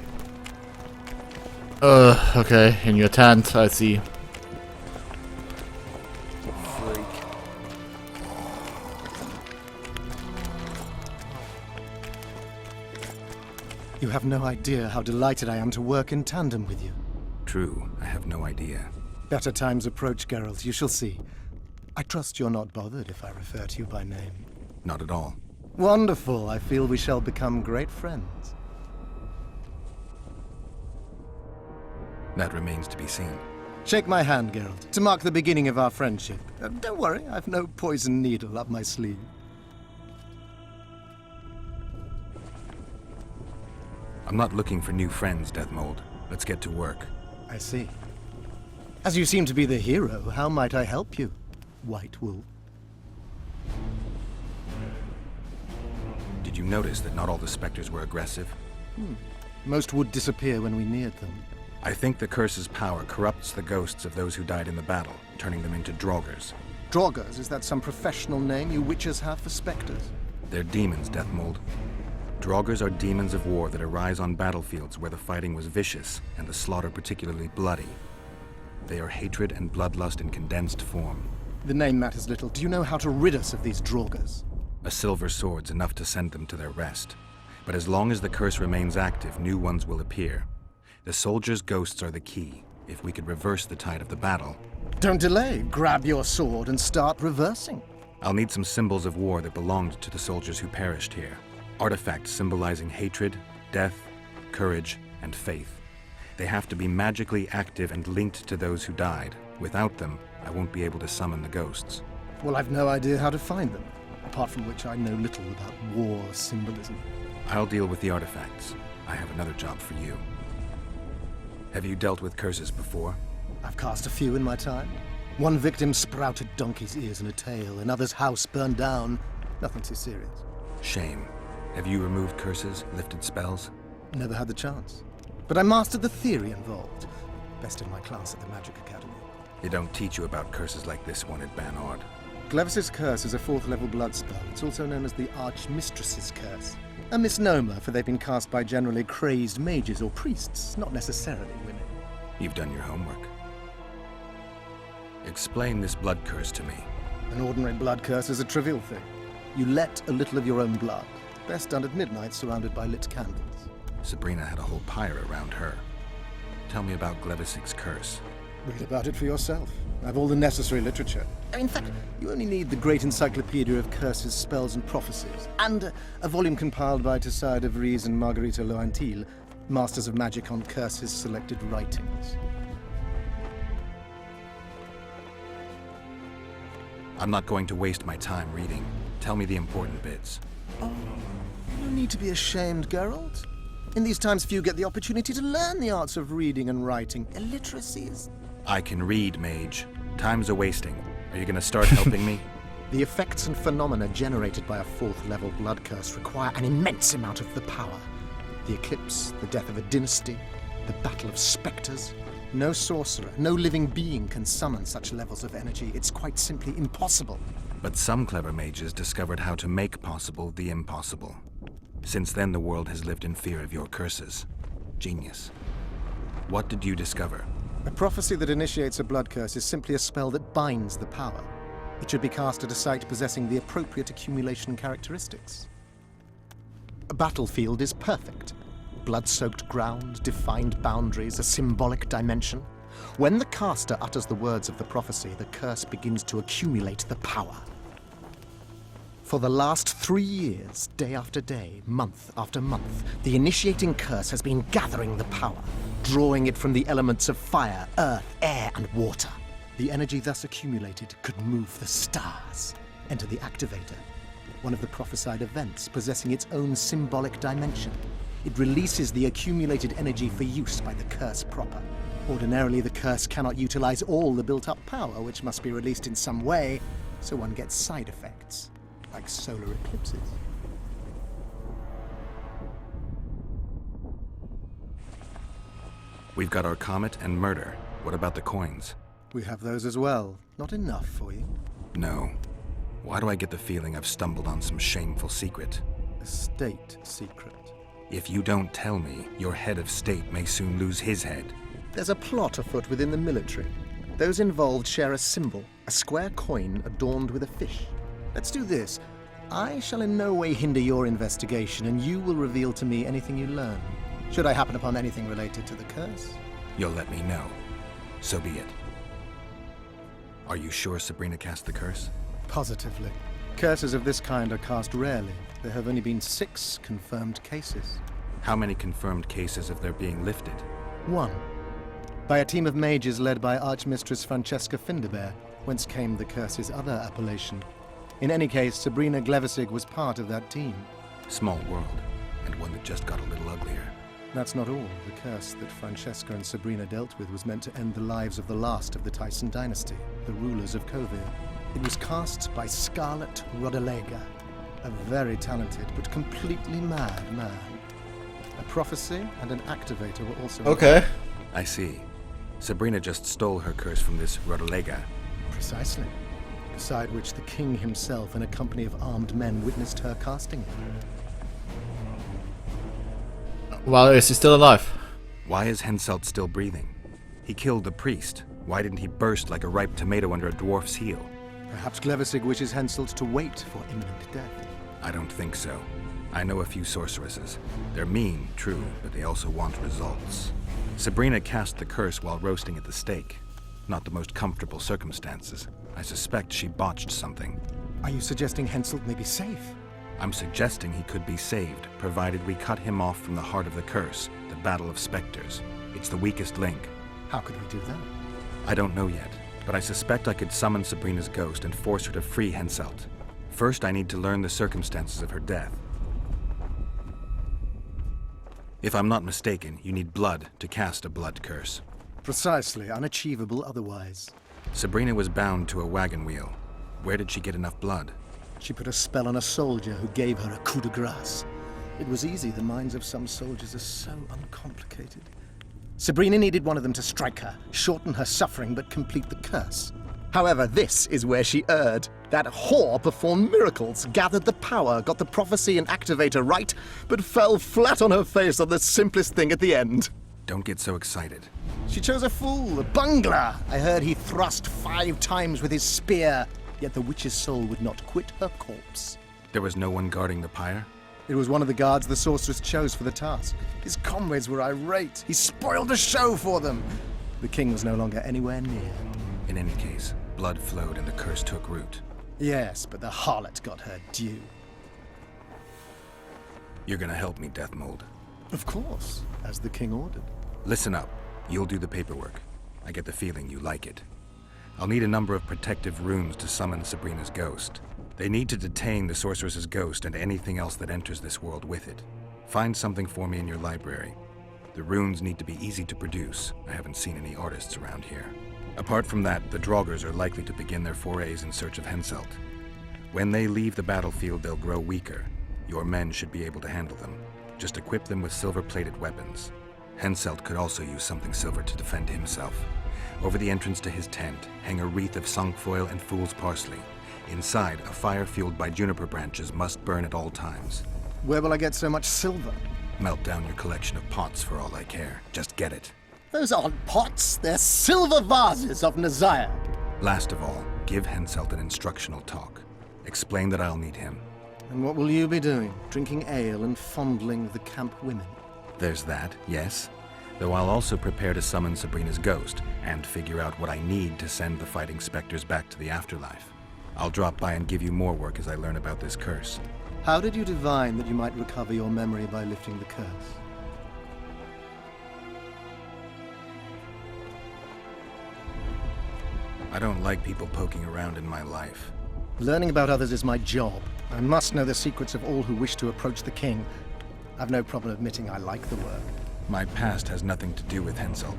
Okay, in your tent, I see. Freak. You have no idea how delighted I am to work in tandem with you. True, I have no idea. Better times approach, Geralt, you shall see. I trust you're not bothered if I refer to you by name. Not at all. Wonderful. I feel we shall become great friends. That remains to be seen. Shake my hand, Geralt, to mark the beginning of our friendship. Don't worry, I've no poison needle up my sleeve. I'm not looking for new friends, Deathmold. Let's get to work. I see. As you seem to be the hero, how might I help you, White Wolf? Did you notice that not all the specters were aggressive? Most would disappear when we neared them. I think the curse's power corrupts the ghosts of those who died in the battle, turning them into Draugrs. Draugrs, is that some professional name you witches have for specters? They're demons, Deathmold. Draugrs are demons of war that arise on battlefields where the fighting was vicious and the slaughter particularly bloody. They are hatred and bloodlust in condensed form. The name matters little. Do you know how to rid us of these Draugrs? A silver sword's enough to send them to their rest. But as long as the curse remains active, new ones will appear. The soldiers' ghosts are the key. If we could reverse the tide of the battle... Don't delay. Grab your sword and start reversing. I'll need some symbols of war that belonged to the soldiers who perished here. Artifacts symbolizing hatred, death, courage, and faith. They have to be magically active and linked to those who died. Without them, I won't be able to summon the ghosts. Well, I've no idea how to find them, apart from which I know little about war symbolism. I'll deal with the artifacts. I have another job for you. Have you dealt with curses before? I've cast a few in my time. One victim sprouted donkey's ears and a tail, another's house burned down. Nothing too serious. Shame. Have you removed curses, lifted spells? Never had the chance. But I mastered the theory involved. Best in my class at the Magic Academy. They don't teach you about curses like this one at Banord. Glevis's curse is a 4th level blood spell. It's also known as the Archmistress's curse. A misnomer, for they've been cast by generally crazed mages or priests, not necessarily women. You've done your homework. Explain this blood curse to me. An ordinary blood curse is a trivial thing. You let a little of your own blood, best done at midnight surrounded by lit candles. Sabrina had a whole pyre around her. Tell me about Glevis's curse. Read about it for yourself. I've all the necessary literature. In fact, you only need the Great Encyclopedia of Curses, Spells and Prophecies, and a volume compiled by Tessard de Vries and Margarita Loantil, Masters of Magic on Curses Selected Writings. I'm not going to waste my time reading. Tell me the important bits. Oh, no need to be ashamed, Geralt. In these times, few get the opportunity to learn the arts of reading and writing. Illiteracy is... I can read, mage. Time's a-wasting. Are you gonna start helping me? The effects and phenomena generated by a 4th level blood curse require an immense amount of the power. The eclipse, the death of a dynasty, the battle of spectres. No sorcerer, no living being can summon such levels of energy. It's quite simply impossible. But some clever mages discovered how to make possible the impossible. Since then, the world has lived in fear of your curses. Genius. What did you discover? A prophecy that initiates a blood curse is simply a spell that binds the power. It should be cast at a site possessing the appropriate accumulation characteristics. A battlefield is perfect. Blood-soaked ground, defined boundaries, a symbolic dimension. When the caster utters the words of the prophecy, the curse begins to accumulate the power. For the last 3 years, day after day, month after month, the initiating curse has been gathering the power, drawing it from the elements of fire, earth, air, and water. The energy thus accumulated could move the stars. Enter the activator, one of the prophesied events possessing its own symbolic dimension. It releases the accumulated energy for use by the curse proper. Ordinarily, the curse cannot utilize all the built-up power, which must be released in some way, so one gets side effects, like solar eclipses. We've got our comet and murder. What about the coins? We have those as well. Not enough for you? No. Why do I get the feeling I've stumbled on some shameful secret? A state secret. If you don't tell me, your head of state may soon lose his head. There's a plot afoot within the military. Those involved share a symbol, a square coin adorned with a fish. Let's do this. I shall in no way hinder your investigation, and you will reveal to me anything you learn. Should I happen upon anything related to the curse? You'll let me know. So be it. Are you sure Sabrina cast the curse? Positively. Curses of this kind are cast rarely. There have only been 6 confirmed cases. How many confirmed cases of their being lifted? 1. By a team of mages led by Archmistress Francesca Finderbear, whence came the curse's other appellation. In any case, Sabrina Glevisig was part of that team. Small world, and one that just got a little uglier. That's not all. The curse that Francesca and Sabrina dealt with was meant to end the lives of the last of the Tyson dynasty, the rulers of Kovir. It was cast by Scarlet Rodalega, a very talented but completely mad man. A prophecy and an activator were also... Okay. I see. Sabrina just stole her curse from this Rodalega. Precisely. Beside which the king himself and a company of armed men witnessed her casting it. Well, is he still alive? Why is Henselt still breathing? He killed the priest. Why didn't he burst like a ripe tomato under a dwarf's heel? Perhaps Glevisig wishes Henselt to wait for imminent death. I don't think so. I know a few sorceresses. They're mean, true, but they also want results. Sabrina cast the curse while roasting at the stake. Not the most comfortable circumstances. I suspect she botched something. Are you suggesting Henselt may be safe? I'm suggesting he could be saved, provided we cut him off from the heart of the curse, the Battle of Spectres. It's the weakest link. How could we do that? I don't know yet, but I suspect I could summon Sabrina's ghost and force her to free Henselt. First, I need to learn the circumstances of her death. If I'm not mistaken, you need blood to cast a blood curse. Precisely, unachievable otherwise. Sabrina was bound to a wagon wheel. Where did she get enough blood? She put a spell on a soldier who gave her a coup de grace. It was easy, the minds of some soldiers are so uncomplicated. Sabrina needed one of them to strike her, shorten her suffering, but complete the curse. However, this is where she erred. That whore performed miracles, gathered the power, got the prophecy and activator right, but fell flat on her face on the simplest thing at the end. Don't get so excited. She chose a fool, a bungler. I heard he thrust 5 times with his spear, yet the witch's soul would not quit her corpse. There was no one guarding the pyre? It was one of the guards the sorceress chose for the task. His comrades were irate. He spoiled the show for them. The king was no longer anywhere near. In any case, blood flowed and the curse took root. Yes, but the harlot got her due. You're gonna help me, Deathmold. Of course, as the king ordered. Listen up. You'll do the paperwork. I get the feeling you like it. I'll need a number of protective runes to summon Sabrina's ghost. They need to detain the sorceress's ghost and anything else that enters this world with it. Find something for me in your library. The runes need to be easy to produce. I haven't seen any artists around here. Apart from that, the Draugrs are likely to begin their forays in search of Henselt. When they leave the battlefield, they'll grow weaker. Your men should be able to handle them. Just equip them with silver-plated weapons. Henselt could also use something silver to defend himself. Over the entrance to his tent, hang a wreath of cinquefoil and fool's parsley. Inside, a fire fueled by juniper branches must burn at all times. Where will I get so much silver? Melt down your collection of pots for all I care. Just get it. Those aren't pots, they're silver vases of Nazaya. Last of all, give Henselt an instructional talk. Explain that I'll need him. And what will you be doing? Drinking ale and fondling the camp women? There's that, yes. Though I'll also prepare to summon Sabrina's ghost and figure out what I need to send the fighting specters back to the afterlife. I'll drop by and give you more work as I learn about this curse. How did you divine that you might recover your memory by lifting the curse? I don't like people poking around in my life. Learning about others is my job. I must know the secrets of all who wish to approach the king. I've no problem admitting I like the work. My past has nothing to do with Henselt.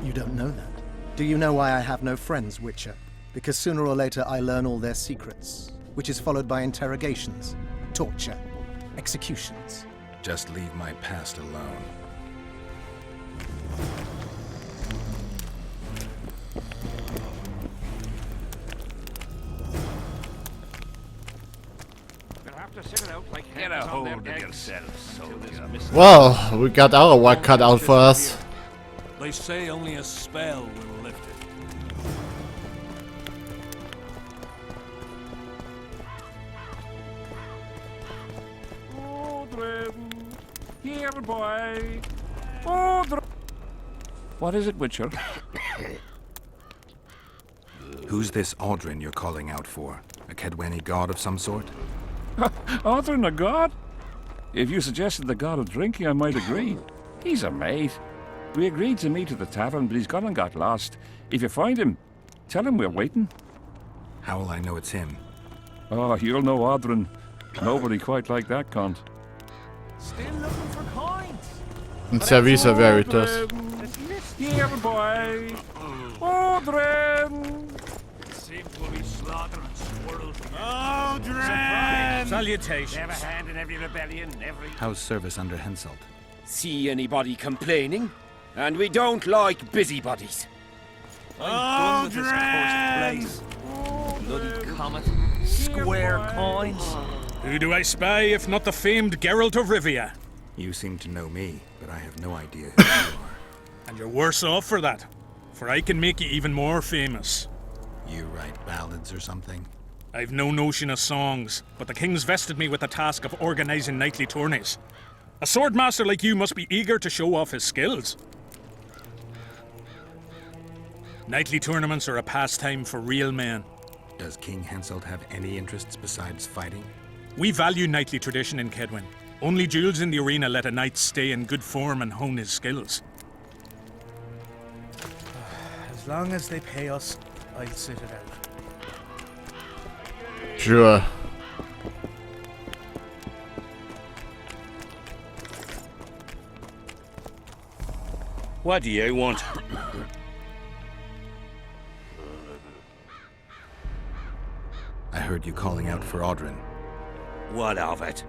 You don't know that. Do you know why I have no friends, Witcher? Because sooner or later I learn all their secrets, which is followed by interrogations, torture, executions. Just leave my past alone. Get a hold of yourself, soldier. Well, we got our work cut out for us. They say only a spell will lift it. Odrin, here, boy. Odrin. What is it, Witcher? Who's this Aldrin you're calling out for? A Kedweni god of some sort? Odrin, a god? If you suggested the god of drinking, I might agree. He's a mate. We agreed to meet at the tavern, but he's gone and got lost. If you find him, tell him we're waiting. How will I know it's him? Oh, you'll know Odrin. Nobody quite like that cunt. Still looking for coins. And Servisa Veritas. Here, boy. Odrin! Seem to be slaughtering squirrels. Odrin! Salutations. Never hand in every rebellion, every... How's service under Henselt? See anybody complaining? And we don't like busybodies. Odrin! Bloody comet. Square coins. Who do I spy if not the famed Geralt of Rivia? You seem to know me, but I have no idea who you are. And you're worse off for that, for I can make you even more famous. You write ballads or something? I've no notion of songs, but the king's vested me with the task of organizing nightly tourneys. A swordmaster like you must be eager to show off his skills. Nightly tournaments are a pastime for real men. Does King Henselt have any interests besides fighting? We value knightly tradition in Kedwin. Only duels in the arena let a knight stay in good form and hone his skills. As long as they pay us, I'll sit it out. Sure. What do you want? I heard you calling out for Audrin. What of it?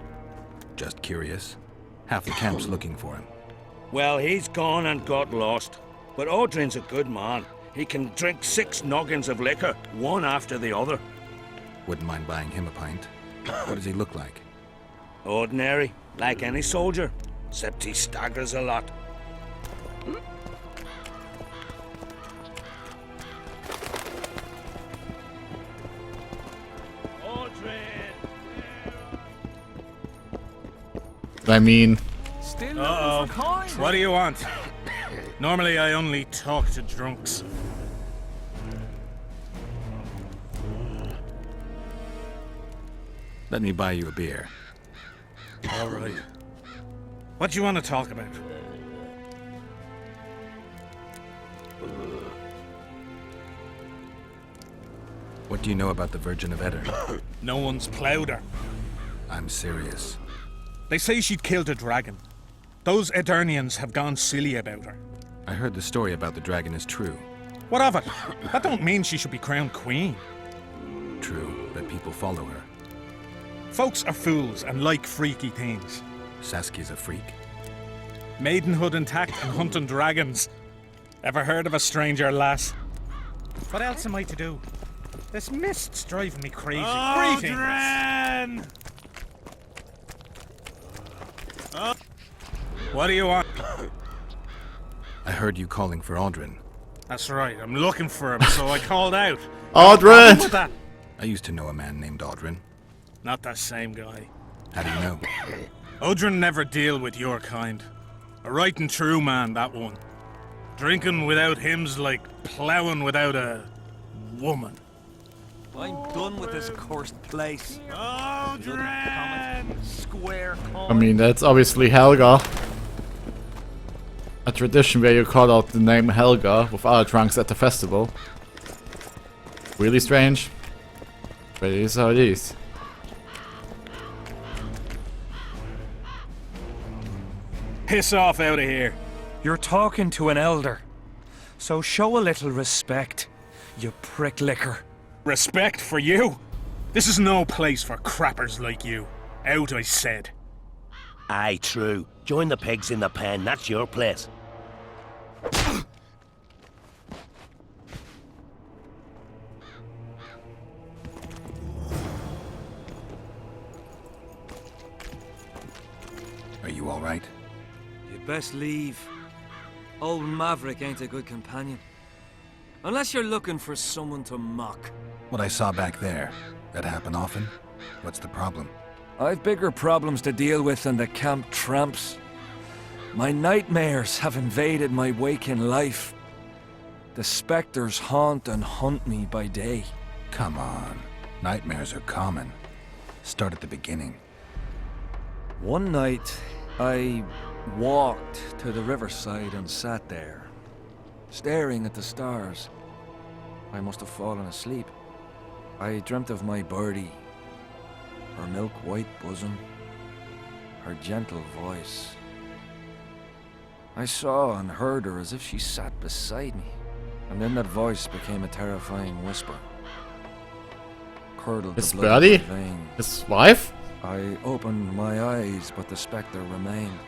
Just curious. Half the camp's looking for him. Well, he's gone and got lost. But Audrin's a good man. He can drink 6 noggins of liquor, one after the other. Wouldn't mind buying him a pint. What does he look like? Ordinary, like any soldier, except he staggers a lot. I mean... Uh-oh. What do you want? Normally I only talk to drunks. Let me buy you a beer. All right. What do you want to talk about? What do you know about the Virgin of Eddard? No one's plowed her. I'm serious. They say she'd killed a dragon. Those Edirnians have gone silly about her. I heard the story about the dragon is true. What of it? That don't mean she should be crowned queen. True, but people follow her. Folks are fools and like freaky things. Saskia's a freak. Maidenhood intact and hunting dragons. Ever heard of a stranger lass? What else am I to do? This mist's driving me crazy. Audrin! What do you want? I heard you calling for Audrin. That's right, I'm looking for him, so I called out. Audrin! I used to know a man named Audrin. Not that same guy. How do you know? Audrin never deal with your kind. A right and true man, that one. Drinking without him's like ploughing without a woman. I'm done with this cursed place. Audrin! Square I mean, that's obviously Helga. A tradition where you call out the name Helga with other drunks at the festival. Really strange. But it is how it is. Piss off out of here. You're talking to an elder. So show a little respect, you prick licker. Respect for you? This is no place for crappers like you. Out, I said. Aye, true. Join the pigs in the pen, that's your place. Are you all right? You best leave. Old Maverick ain't a good companion. Unless you're looking for someone to mock. What I saw back there, that happen often? What's the problem? I've bigger problems to deal with than the camp tramps. My nightmares have invaded my waking life. The specters haunt and hunt me by day. Come on. Nightmares are common. Start at the beginning. One night, I walked to the riverside and sat there, staring at the stars. I must have fallen asleep. I dreamt of my birdie, her milk-white bosom, her gentle voice. I saw and heard her as if she sat beside me, and then that voice became a terrifying whisper. Curdled His the blood in birdie? my veins. His wife? I opened my eyes, but the spectre remained.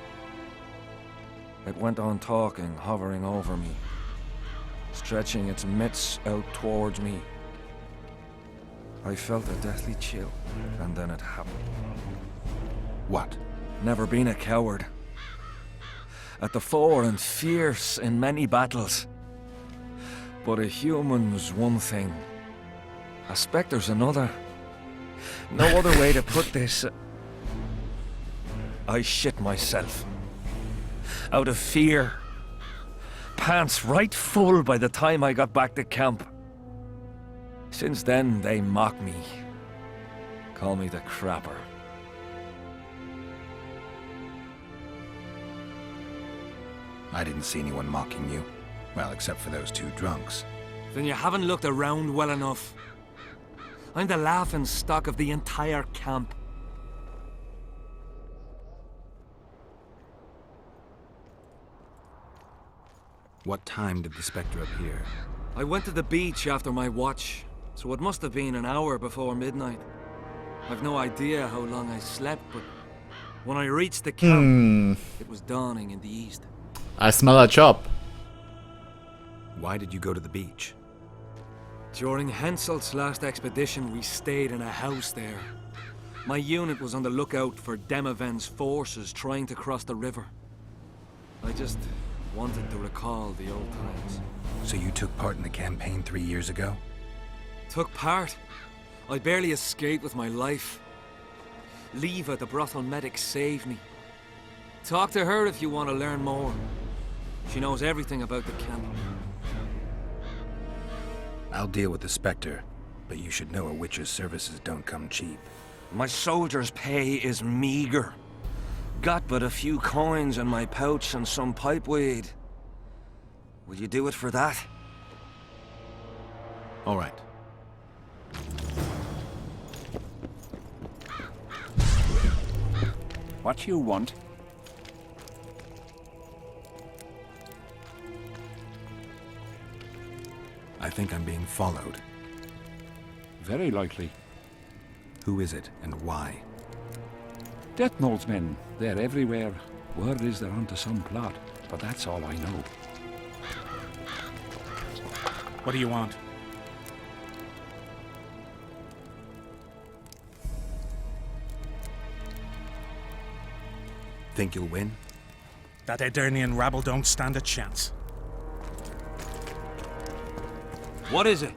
It went on talking, hovering over me, stretching its mitts out towards me. I felt a deathly chill, and then it happened. What? Never been a coward. At the fore and fierce in many battles. But a human's one thing. A spectre's another. No other way to put this. I shit myself. Out of fear. Pants right full by the time I got back to camp. Since then, they mock me. Call me the Crapper. I didn't see anyone mocking you. Well, except for those two drunks. Then you haven't looked around well enough. I'm the laughing stock of the entire camp. What time did the Spectre appear? I went to the beach after my watch, so it must have been an hour before midnight. I've no idea how long I slept, but when I reached the camp, it was dawning in the east. I smell a chop. Why did you go to the beach? During Henselt's last expedition, we stayed in a house there. My unit was on the lookout for Demaven's forces trying to cross the river. I just wanted to recall the old times. So you took part in the campaign 3 years ago? Took part? I barely escaped with my life. Leva, the brothel medic, saved me. Talk to her if you want to learn more. She knows everything about the camp. I'll deal with the Spectre, but you should know a witch's services don't come cheap. My soldier's pay is meager. Got but a few coins in my pouch and some pipeweed. Will you do it for that? All right. What you want? I think I'm being followed. Very likely. Who is it, and why? Death Knowles men. They're everywhere. Word is they're onto some plot, but that's all I know. What do you want? Think you'll win? That Edirnian rabble don't stand a chance. What is it?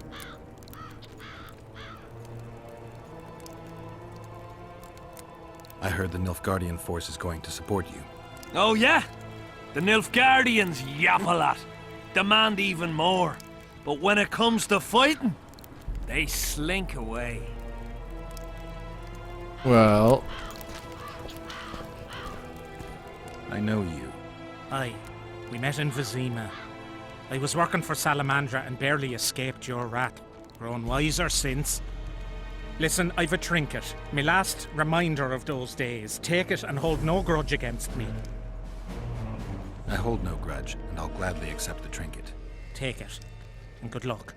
I heard the Nilfgaardian force is going to support you. Oh yeah? The Nilfgaardians yap a lot. Demand even more. But when it comes to fighting, they slink away. Well... I know you. Aye. We met in Vizima. I was working for Salamandra and barely escaped your wrath. Grown wiser since. Listen, I've a trinket. My last reminder of those days. Take it and hold no grudge against me. I hold no grudge, and I'll gladly accept the trinket. Take it, and good luck.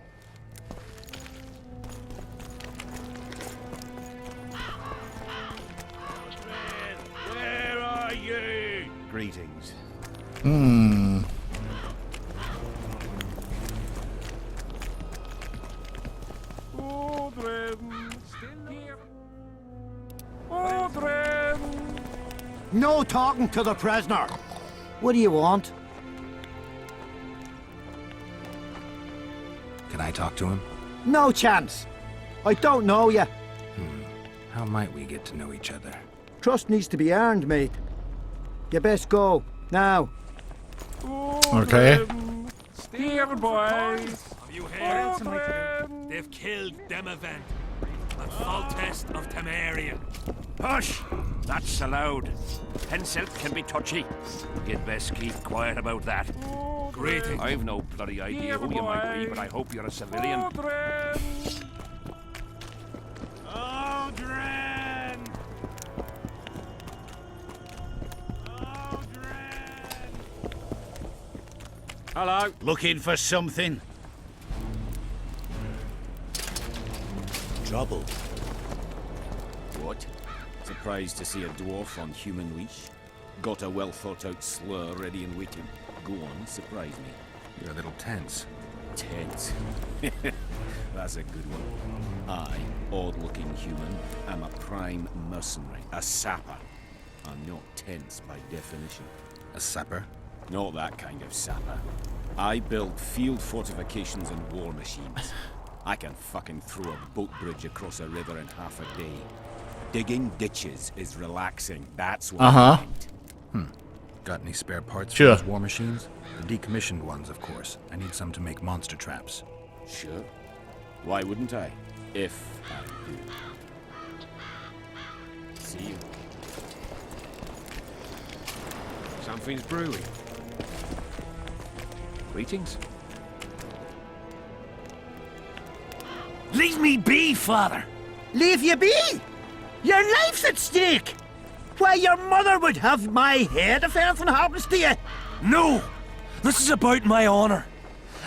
Where are you? Greetings. No talking to the prisoner. What do you want? Can I talk to him? No chance. I don't know you. How might we get to know each other? Trust needs to be earned, mate. You best go, now. Okay. Steer, boys! Have you heard? They've killed Demaven and Foltest of Temeria. Hush! That's allowed. Henselt can be touchy. You'd best keep quiet about that. Greetings. I've no bloody idea who you might be, but I hope you're a civilian. Hello. Looking for something? Trouble. What? Surprised to see a dwarf on human leash? Got a well-thought-out slur ready and waiting. Go on, surprise me. You're a little tense. Tense? That's a good one. I, odd-looking human, am a prime mercenary, a sapper. I'm not tense by definition. A sapper? Not that kind of sapper. I build field fortifications and war machines. I can fucking throw a boat bridge across a river in half a day. Digging ditches is relaxing. That's what I meant. Got any spare parts Sure. for those war machines? The decommissioned ones, of course. I need some to make monster traps. Sure. Why wouldn't I? If I do. See you. Something's brewing. Greetings. Leave me be, father! Leave you be? Your life's at stake! Why, your mother would have my head if anything happens to you! No! This is about my honor.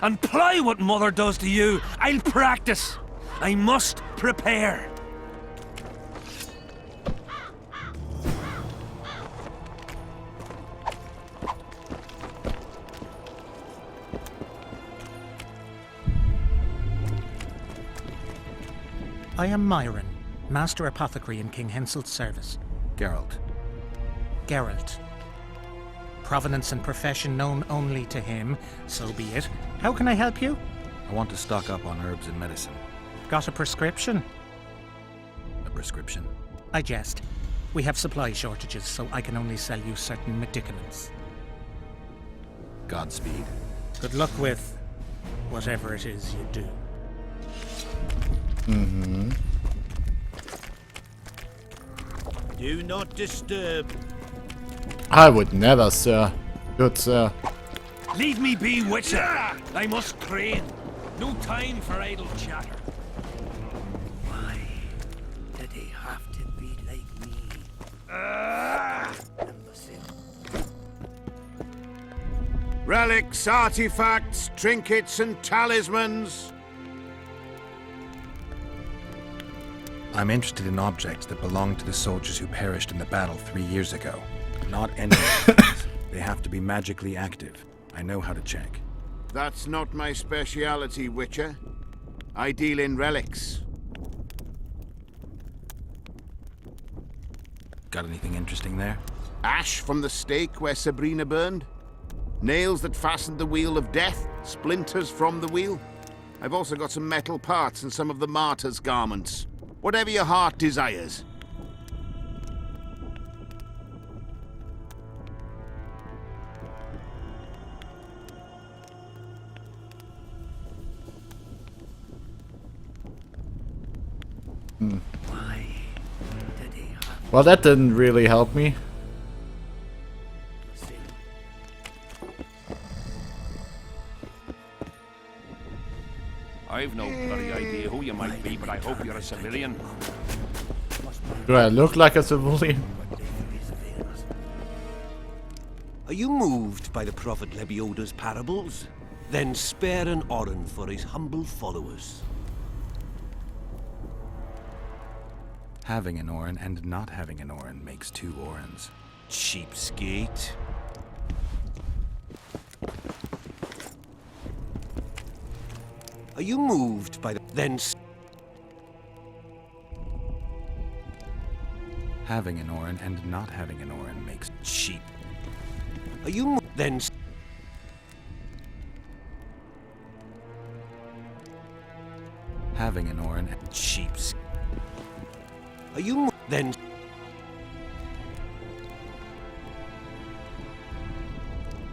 And ply what mother does to you, I'll practice. I must prepare. I am Myron, Master Apothecary in King Henselt's service. Geralt. Geralt. Provenance and profession known only to him, so be it. How can I help you? I want to stock up on herbs and medicine. Got a prescription? A prescription? I jest. We have supply shortages, so I can only sell you certain medicaments. Godspeed. Good luck with whatever it is you do. Mm-hmm. Do not disturb. I would never, sir. Good, sir. Leave me be, Witcher! I must train. No time for idle chatter. Why did he have to be like me? Relics, artifacts, trinkets, and talismans. I'm interested in objects that belong to the soldiers who perished in the battle 3 years ago. Not any things. They have to be magically active. I know how to check. That's not my speciality, Witcher. I deal in relics. Got anything interesting there? Ash from the stake where Sabrina burned. Nails that fastened the wheel of death. Splinters from the wheel. I've also got some metal parts and some of the martyr's garments. Whatever your heart desires. Why did he have Well, that didn't really help me. I've no bloody idea who you might be, but I hope you're a civilian. Do I look like a civilian? Are you moved by the Prophet Lebioda's parables? Then spare an Oren for his humble followers. Having an Oren and not having an Oren makes 2 Orens. Cheapskate. Are you moved by the... Then... Having an Oren and not having an Oren makes cheap. Are you then... Having an Oren... Cheaps. Are you then...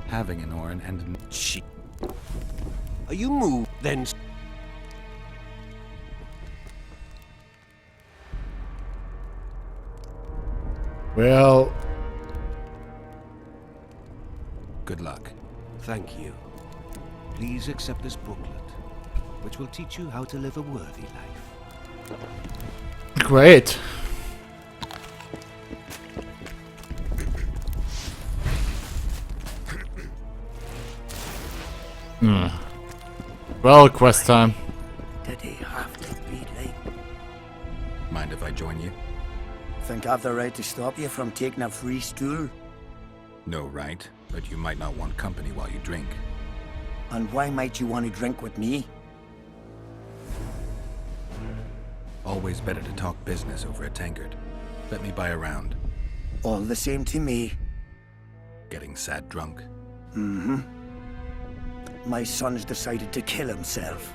Having an Oren and... Cheap. Are you moved then... Well... Good luck. Thank you. Please accept this booklet, which will teach you how to live a worthy life. Great. Well, quest time. Did he have to be like... Mind if I join you? Think I've the right to stop you from taking a free stool? No right, but you might not want company while you drink. And why might you want to drink with me? Always better to talk business over a tankard. Let me buy a round. All the same to me. Getting sad drunk. Mm-hmm. My son's decided to kill himself.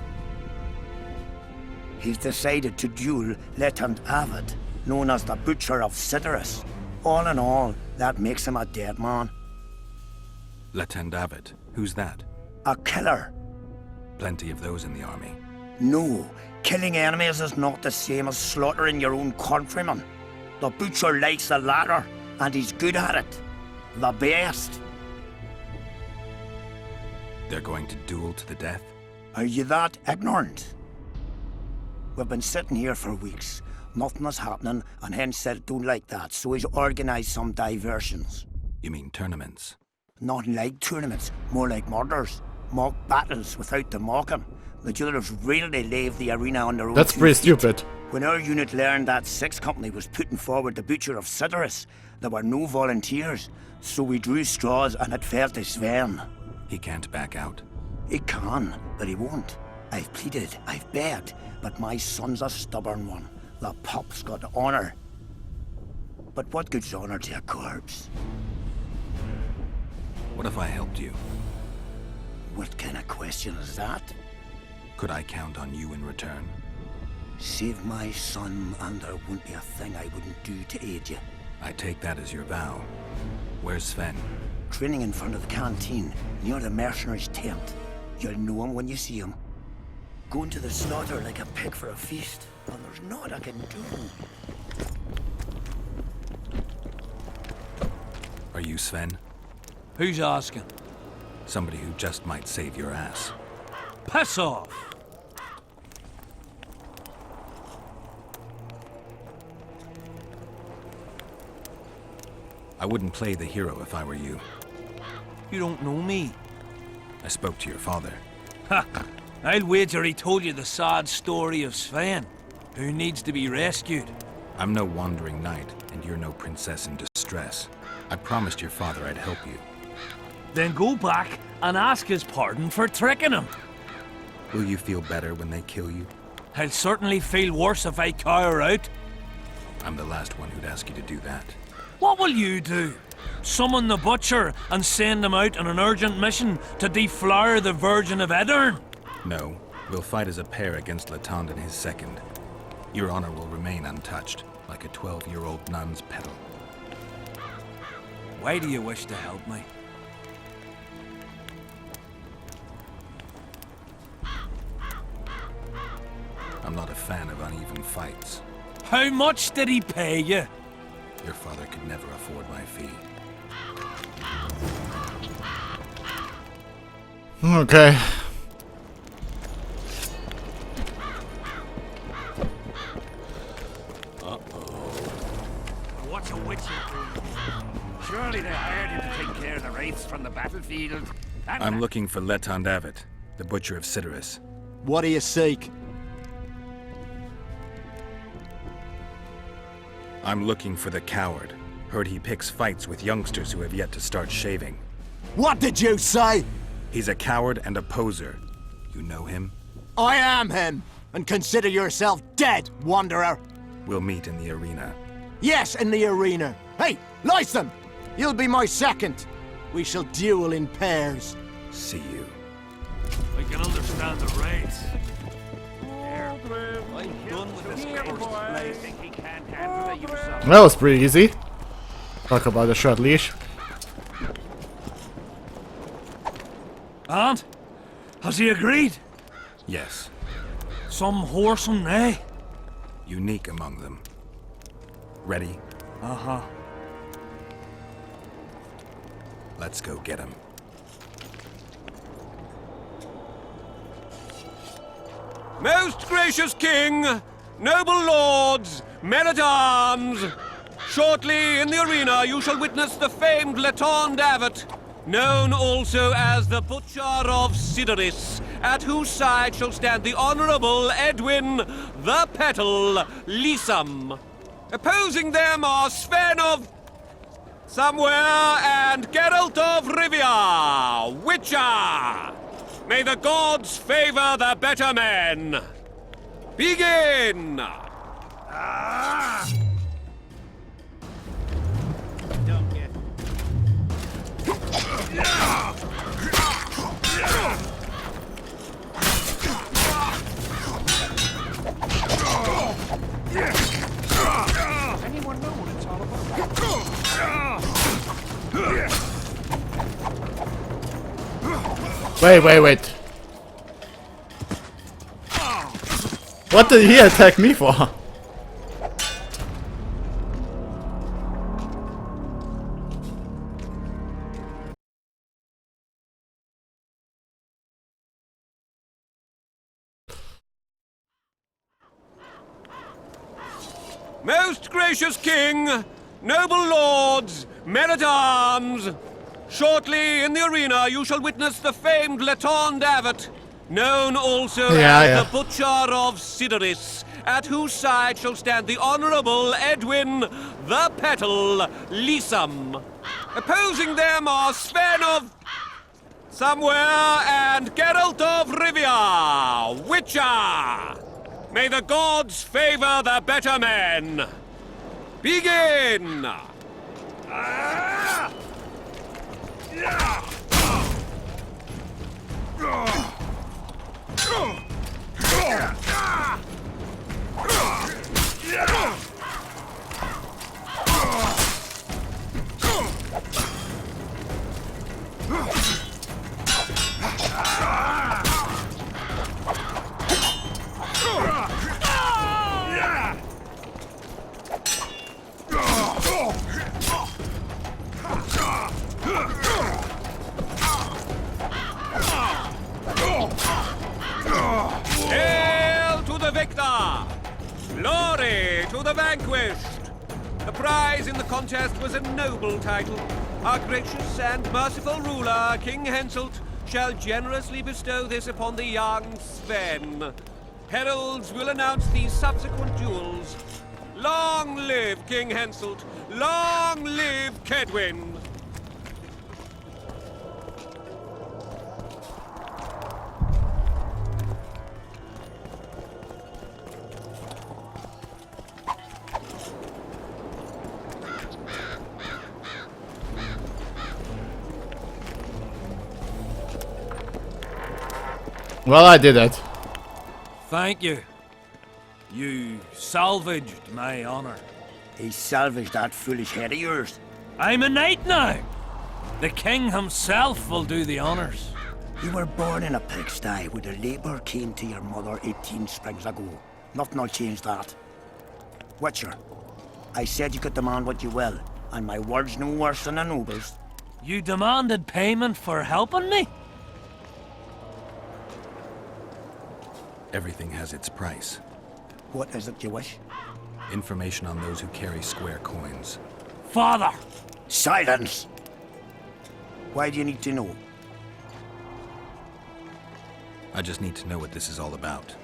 He's decided to duel Lieutenant Avid, known as the Butcher of Citrus. All in all, that makes him a dead man. Lieutenant Avid? Who's that? A killer. Plenty of those in the army. No, killing enemies is not the same as slaughtering your own countrymen. The butcher likes the latter, and he's good at it. The best. They're going to duel to the death? Are you that ignorant? We've been sitting here for weeks. Nothing is happening, and Hen said don't like that, so he's organised some diversions. You mean tournaments? Not like tournaments, more like murders. Mock battles without the mocking. The duellers really leave the arena on their own. That's pretty stupid. When our unit learned that 6th Company was putting forward the butcher of Cidaris, there were no volunteers, so we drew straws and it fell to Sven. He can't back out. He can, but he won't. I've pleaded, I've begged, but my son's a stubborn one. The pup's got honour. But what good's honour to a corpse? What if I helped you? What kind of question is that? Could I count on you in return? Save my son, and there won't be a thing I wouldn't do to aid you. I take that as your vow. Where's Sven? Training in front of the canteen, near the mercenaries' tent. You'll know him when you see him. Going to the slaughter like a pig for a feast, and there's naught I can do. Are you Sven? Who's asking? Somebody who just might save your ass. Piss off! I wouldn't play the hero if I were you. You don't know me. I spoke to your father. Ha! I'll wager he told you the sad story of Sven, who needs to be rescued. I'm no wandering knight, and you're no princess in distress. I promised your father I'd help you. Then go back and ask his pardon for tricking him. Will you feel better when they kill you? I'll certainly feel worse if I cower out. I'm the last one who'd ask you to do that. What will you do? Summon the butcher and send him out on an urgent mission to deflower the Virgin of Edirn? No, we'll fight as a pair against Latond and his second. Your honor will remain untouched, like a 12-year-old nun's petal. Why do you wish to help me? I'm not a fan of uneven fights. How much did he pay you? Your father could never afford my fee. Okay. What's a witch doing? Surely they hired him to take care of the wraiths from the battlefield. I'm looking for Letond Avet, the butcher of Cidaris. What do you seek? I'm looking for the coward. Heard he picks fights with youngsters who have yet to start shaving. What did you say? He's a coward and a poser. You know him? I am him, and consider yourself dead, wanderer. We'll meet in the arena. Yes, in the arena. Hey, Lyson! You'll be my second. We shall duel in pairs. See you. I can understand the raids. I'm done with this cursed place. Think he can't handle the use of That was pretty easy. Talk about a short leash. And? Has he agreed? Yes. Some whoresome, eh? Unique among them. Ready? Uh-huh. Let's go get him. Most gracious king, noble lords, men-at-arms, shortly in the arena you shall witness the famed Letond Avet, known also as the Butcher of Cidaris, at whose side shall stand the Honourable Edwin the Petal Lysam. Opposing them are Sven of Somewhere and Geralt of Rivia, Witcher. May the gods favor the better men. Begin! Don't get. Anyone know what it's all about? Wait. What did he attack me for? Most gracious king, noble lords, men-at-arms, shortly in the arena you shall witness the famed Letond Abbot, known also as the Butcher of Sidoris, at whose side shall stand the Honourable Edwin the Petal Lysam. Opposing them are Sven of somewhere and Geralt of Rivia, Witcher. May the gods favor the better men. Begin! Hail to the victor! Glory to the vanquished! The prize in the contest was a noble title. Our gracious and merciful ruler, King Henselt, shall generously bestow this upon the young Sven. Heralds will announce these subsequent duels. Long live King Henselt! Long live Kedwin! Well, I did it. Thank you. You salvaged my honor. He salvaged that foolish head of yours. I'm a knight now. The king himself will do the honors. You were born in a pigsty where the labour came to your mother 18 springs ago. Nothing will change that. Witcher, I said you could demand what you will, and my word's no worse than a noble's. You demanded payment for helping me? Everything has its price. What is it you wish? Information on those who carry square coins. Father! Silence! Why do you need to know? I just need to know what this is all about.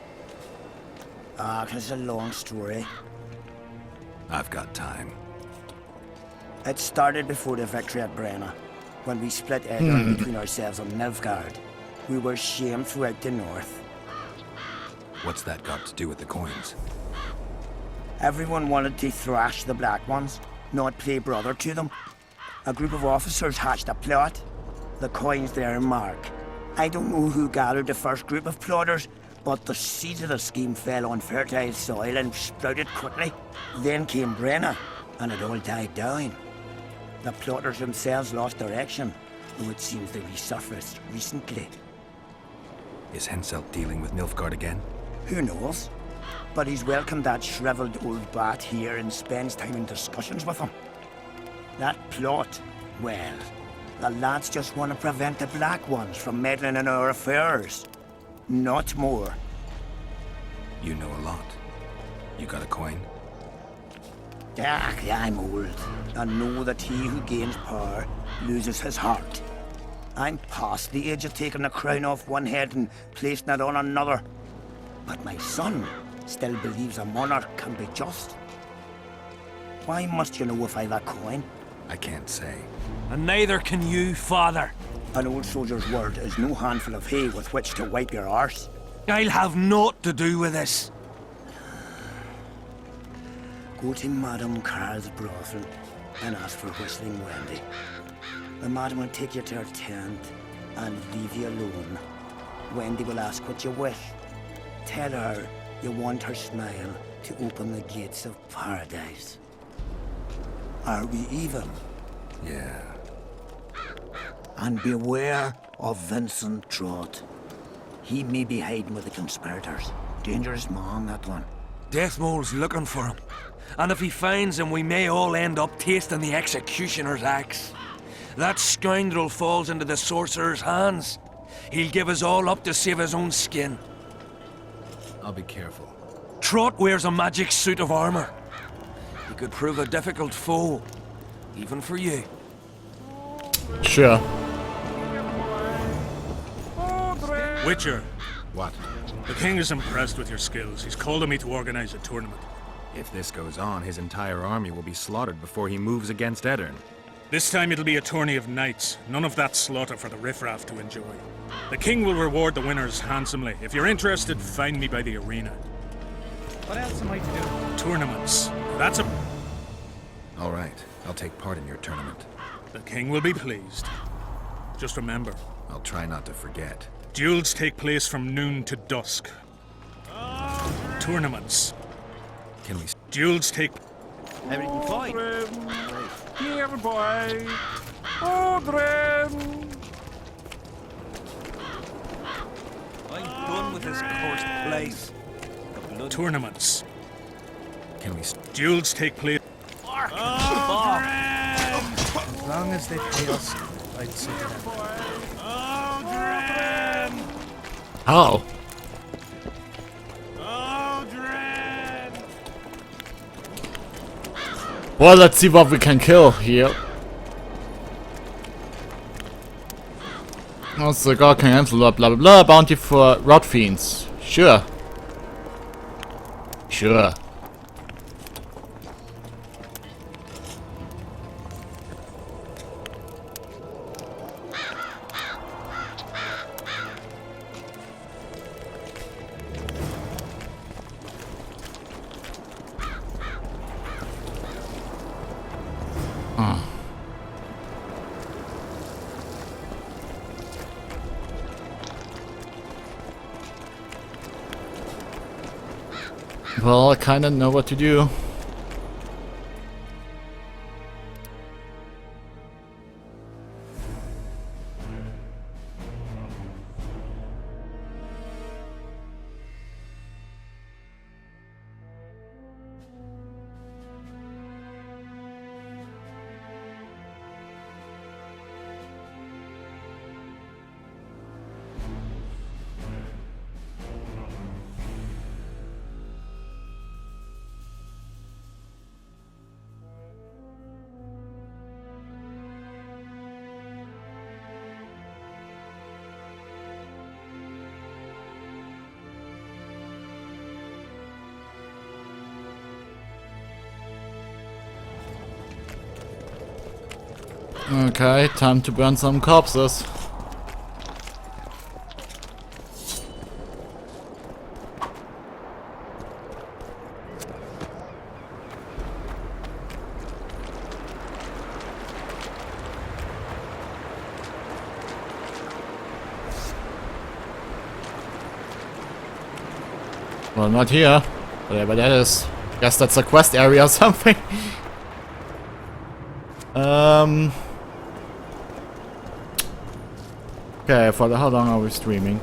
It's a long story. I've got time. It started before the victory at Brenna, when we split Edgar between ourselves and Nilfgaard. We were shamed throughout the north. What's that got to do with the coins? Everyone wanted to thrash the Black Ones, not play brother to them. A group of officers hatched a plot. The coins their mark. I don't know who gathered the first group of plotters, but the seeds of the scheme fell on fertile soil and sprouted quickly. Then came Brenna, and it all died down. The plotters themselves lost direction, though it seems they resurfaced recently. Is Henselt dealing with Nilfgaard again? Who knows? But he's welcomed that shriveled old bat here and spends time in discussions with him. That plot, well, the lads just want to prevent the Black Ones from meddling in our affairs. Not more. You know a lot. You got a coin? I'm old, and know that he who gains power loses his heart. I'm past the age of taking the crown off one head and placing it on another. But my son still believes a monarch can be just. Why must you know if I've a coin? I can't say. And neither can you, father. An old soldier's word is no handful of hay with which to wipe your arse. I'll have naught to do with this. Go to Madame Carl's brothel and ask for Whistling Wendy. The madam will take you to her tent and leave you alone. Wendy will ask what you wish. Tell her you want her smile to open the gates of paradise. Are we even? Yeah. And beware of Vincent Trott. He may be hiding with the conspirators. Dangerous man, that one. Deathmole's looking for him. And if he finds him, we may all end up tasting the executioner's axe. That scoundrel falls into the sorcerer's hands. He'll give us all up to save his own skin. I'll be careful. Trot wears a magic suit of armor. He could prove a difficult foe, even for you. Sure. Witcher. What? The king is impressed with your skills. He's called on me to organize a tournament. If this goes on, his entire army will be slaughtered before he moves against Edirn. This time it'll be a tourney of knights. None of that slaughter for the riffraff to enjoy. The king will reward the winners handsomely. If you're interested, find me by the arena. What else am I to do? Tournaments. That's a... All right, I'll take part in your tournament. The king will be pleased. Just remember. I'll try not to forget. Duels take place from noon to dusk. Tournaments. Can we... Duels take... Everything fine. Here, boy. Odrin. I'm done with this cursed place. Tournaments. Can we... Duels take place... As long as they pay us, I'd say that. How? Well, let's see what we can kill here. Also, God can cancel blah blah blah. Bounty for rot fiends. Sure. Sure. Well, I kinda know what to do. Okay, time to burn some corpses. Well, not here. Whatever that is. Guess that's a quest area or something. Okay, how long are we streaming?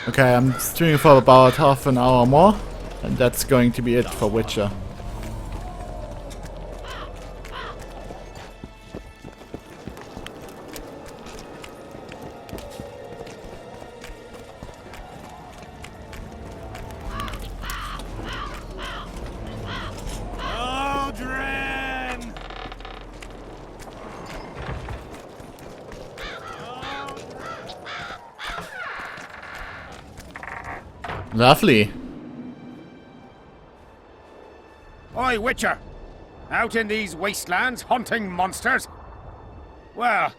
Okay, I'm streaming for about half an hour more, and that's going to be it for Witcher. Lovely. Oi, Witcher! Out in these wastelands hunting monsters? Well,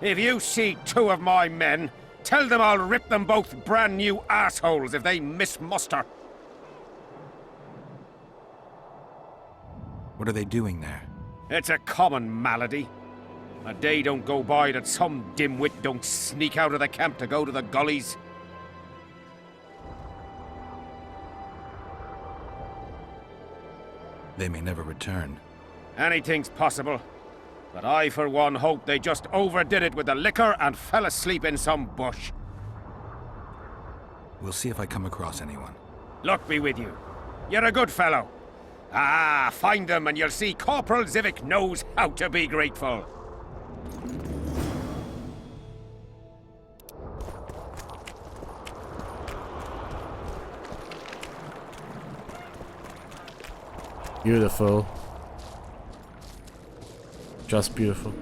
if you see two of my men, tell them I'll rip them both brand new assholes if they miss muster. What are they doing there? It's a common malady. A day don't go by that some dimwit don't sneak out of the camp to go to the gullies. They may never return. Anything's possible. But I, for one, hope they just overdid it with the liquor and fell asleep in some bush. We'll see if I come across anyone. Luck be with you. You're a good fellow. Ah, find them and you'll see Corporal Zivik knows how to be grateful. Beautiful. Just beautiful.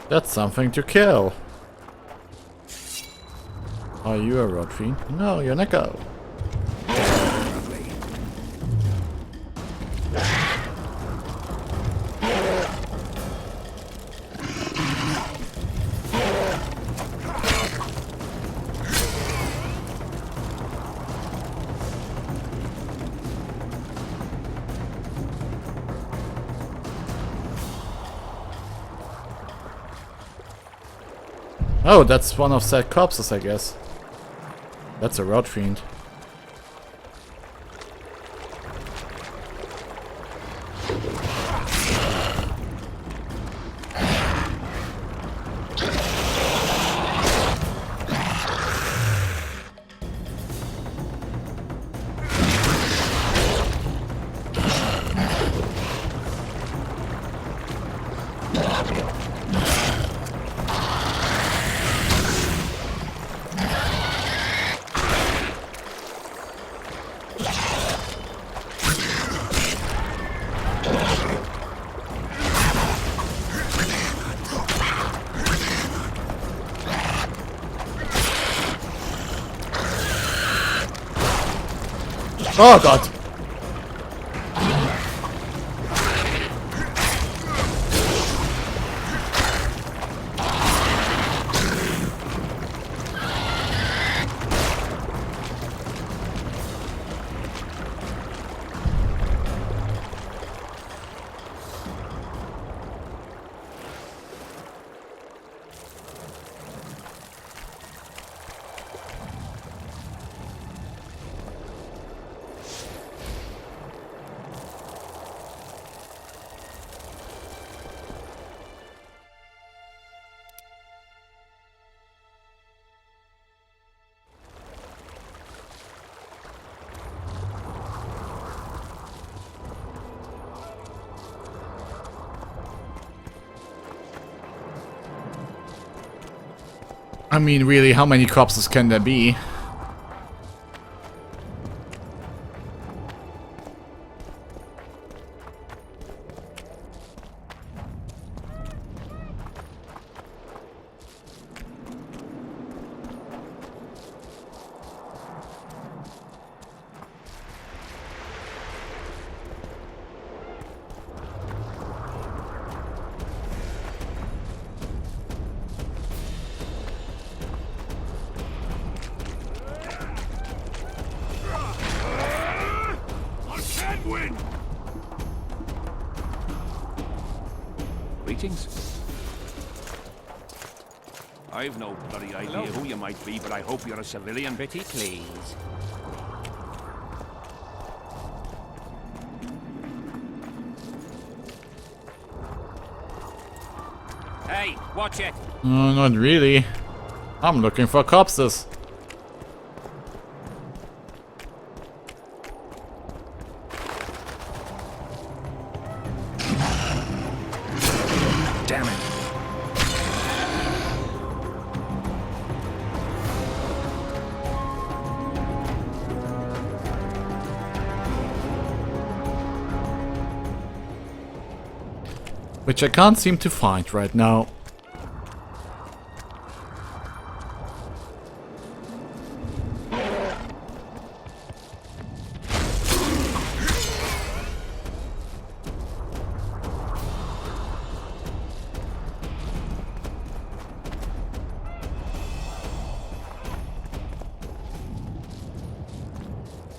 That's something to kill. Are you a rod fiend? No, you're Neko. Oh, that's one of said corpses, I guess. That's a rod fiend. Oh god. I mean, really, how many corpses can there be? Greetings. I've no bloody idea who you might be, but I hope you're a civilian. Pretty please. Hey, watch it. No, not really. I'm looking for corpses. Damn it. Which I can't seem to find right now.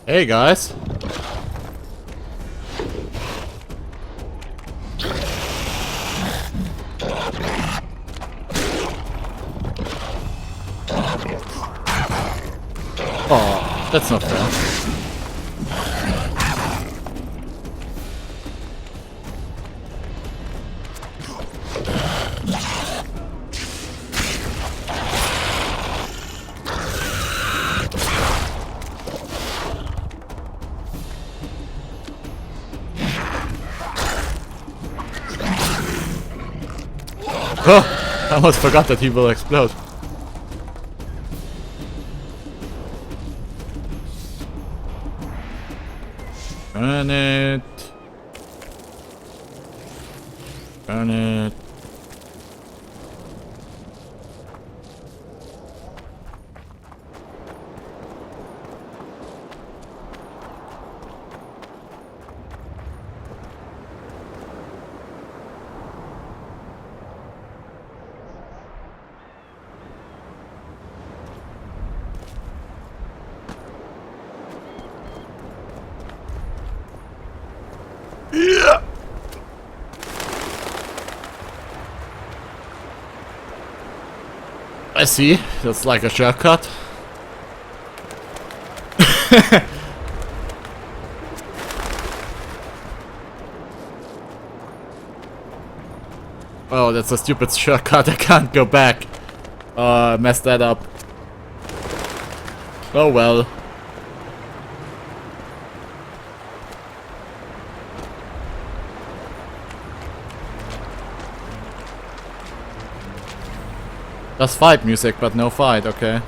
Hey guys. Oh, that's not fair. I almost forgot that he will explode. Burn it. Burn it. Yeah. I see. That's like a shortcut. Oh, that's a stupid shortcut. I can't go back. I messed that up. Oh well. Just fight music, but no fight, okay.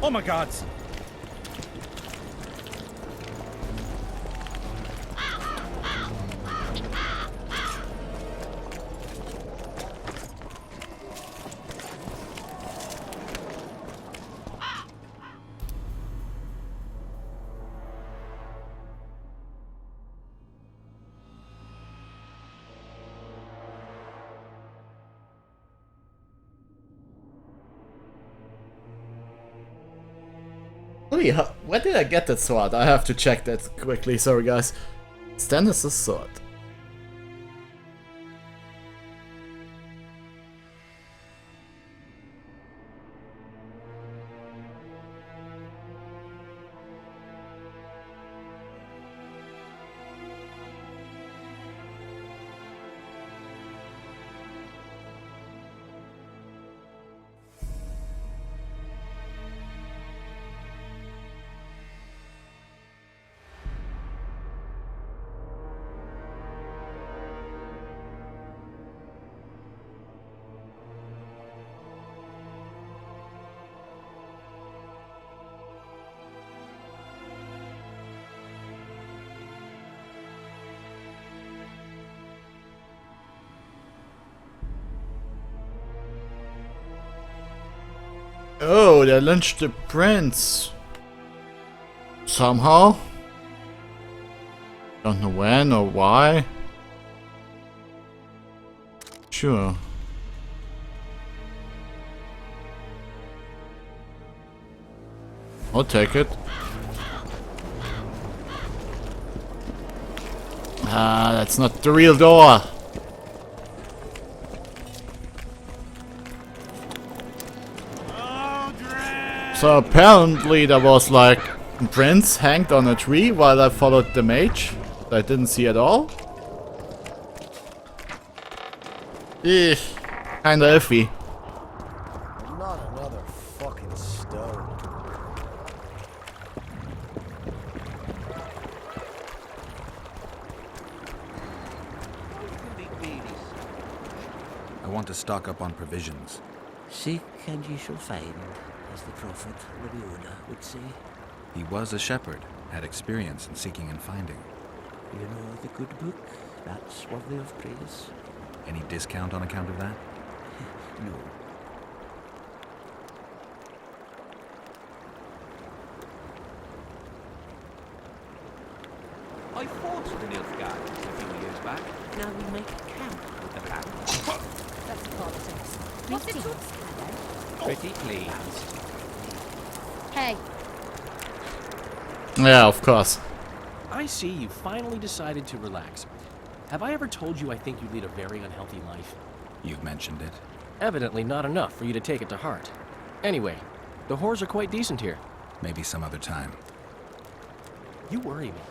Oh my god! Where did I get that sword? I have to check that quickly, sorry guys. Stannis' sword. Oh, they lynched the prince. Somehow. Don't know when or why. Sure. I'll take it. Ah, that's not the real door. So apparently there was like a prince hanged on a tree while I followed the mage that I didn't see at all. Kinda iffy. Not another fucking stone. I want to stock up on provisions. Seek and ye shall find, as the prophet Lemuel would say. He was a shepherd, had experience in seeking and finding. You know the good book, that's worthy of praise. Any discount on account of that? No. I fought the Nilfgaard a few years back. Now we make camp with the Black That's politics. What's it Pretty pleased. Hey. Yeah, of course. I see you finally decided to relax. Have I ever told you I think you lead a very unhealthy life? You've mentioned it. Evidently not enough for you to take it to heart. Anyway, the whores are quite decent here. Maybe some other time. You worry me.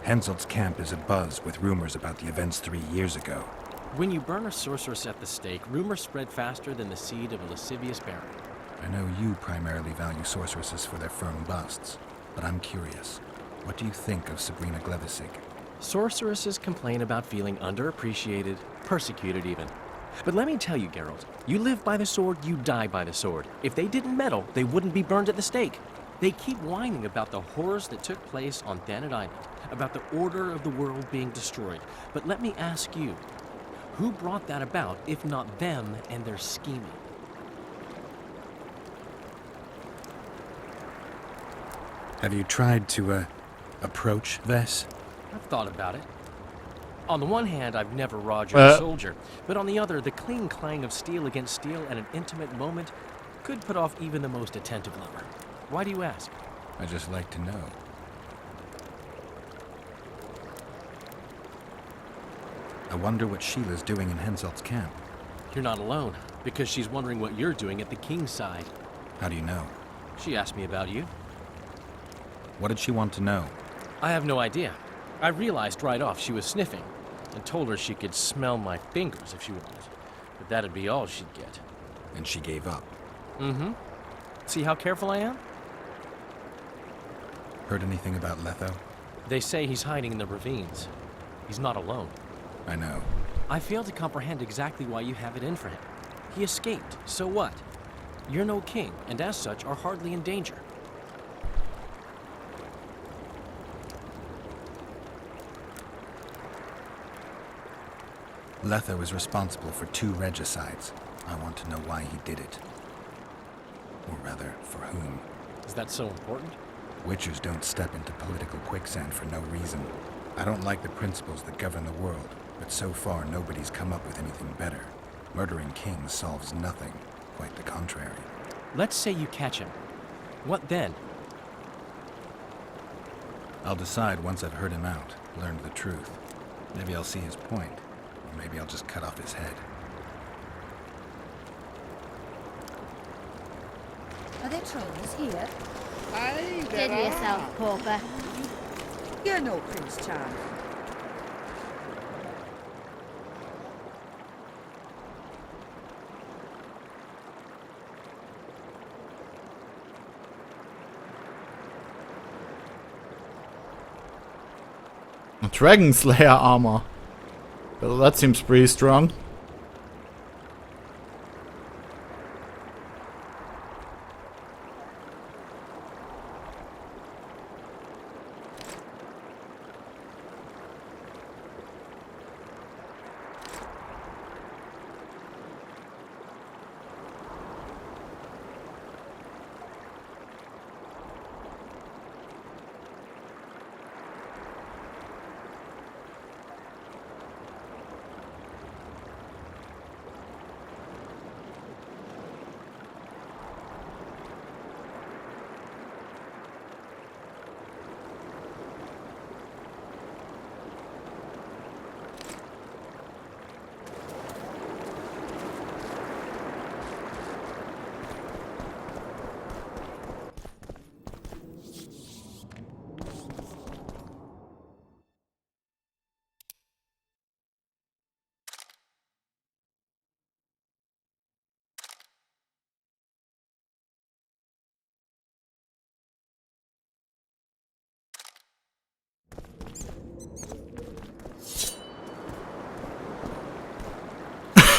Henselt's camp is abuzz with rumors about the events 3 years ago. When you burn a sorceress at the stake, rumors spread faster than the seed of a lascivious baron. I know you primarily value sorceresses for their firm busts, but I'm curious. What do you think of Sabrina Glevisig? Sorceresses complain about feeling underappreciated, persecuted even. But let me tell you, Geralt, you live by the sword, you die by the sword. If they didn't meddle, they wouldn't be burned at the stake. They keep whining about the horrors that took place on Thanet Island, about the order of the world being destroyed. But let me ask you, who brought that about if not them and their scheming? Have you tried to, approach Vess? I've thought about it. On the one hand, I've never rogered a soldier, but on the other, the clean clang of steel against steel at an intimate moment could put off even the most attentive lover. Why do you ask? I just like to know. I wonder what Sheila's doing in Henselt's camp. You're not alone, because she's wondering what you're doing at the king's side. How do you know? She asked me about you. What did she want to know? I have no idea. I realized right off she was sniffing, and told her she could smell my fingers if she wanted. But that'd be all she'd get. And she gave up. Mm-hmm. See how careful I am? Heard anything about Letho? They say he's hiding in the ravines. He's not alone. I know. I fail to comprehend exactly why you have it in for him. He escaped, so what? You're no king, and as such are hardly in danger. Letho is responsible for 2 regicides. I want to know why he did it. Or rather, for whom. Is that so important? Witchers don't step into political quicksand for no reason. I don't like the principles that govern the world, but so far nobody's come up with anything better. Murdering kings solves nothing. Quite the contrary. Let's say you catch him. What then? I'll decide once I've heard him out, learned the truth. Maybe I'll see his point. Or maybe I'll just cut off his head. Are there trolls here? Aye, Give yourself, pauper. You're no Prince Charles. Dragon Slayer armor. Well, that seems pretty strong.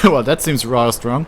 Well, that seems rather strong.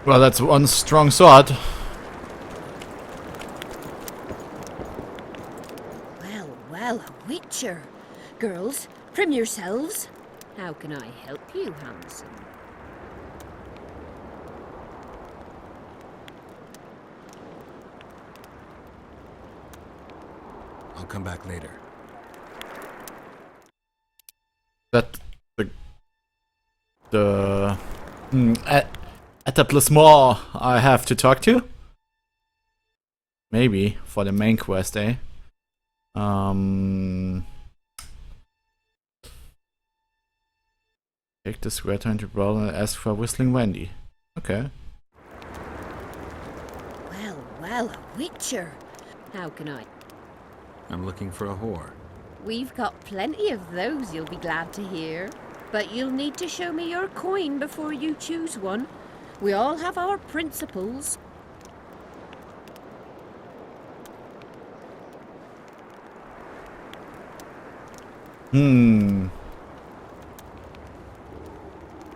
Well, that's one strong sword. Well, well, a witcher. Girls, trim yourselves. How can I help you, handsome? I'll come back later. That Etablissement I have to talk to? Maybe for the main quest, eh? Take the square time to brawl and ask for Whistling Wendy. Okay. Well, well, a witcher. How can I? I'm looking for a whore. We've got plenty of those, you'll be glad to hear. But you'll need to show me your coin before you choose one. We all have our principles.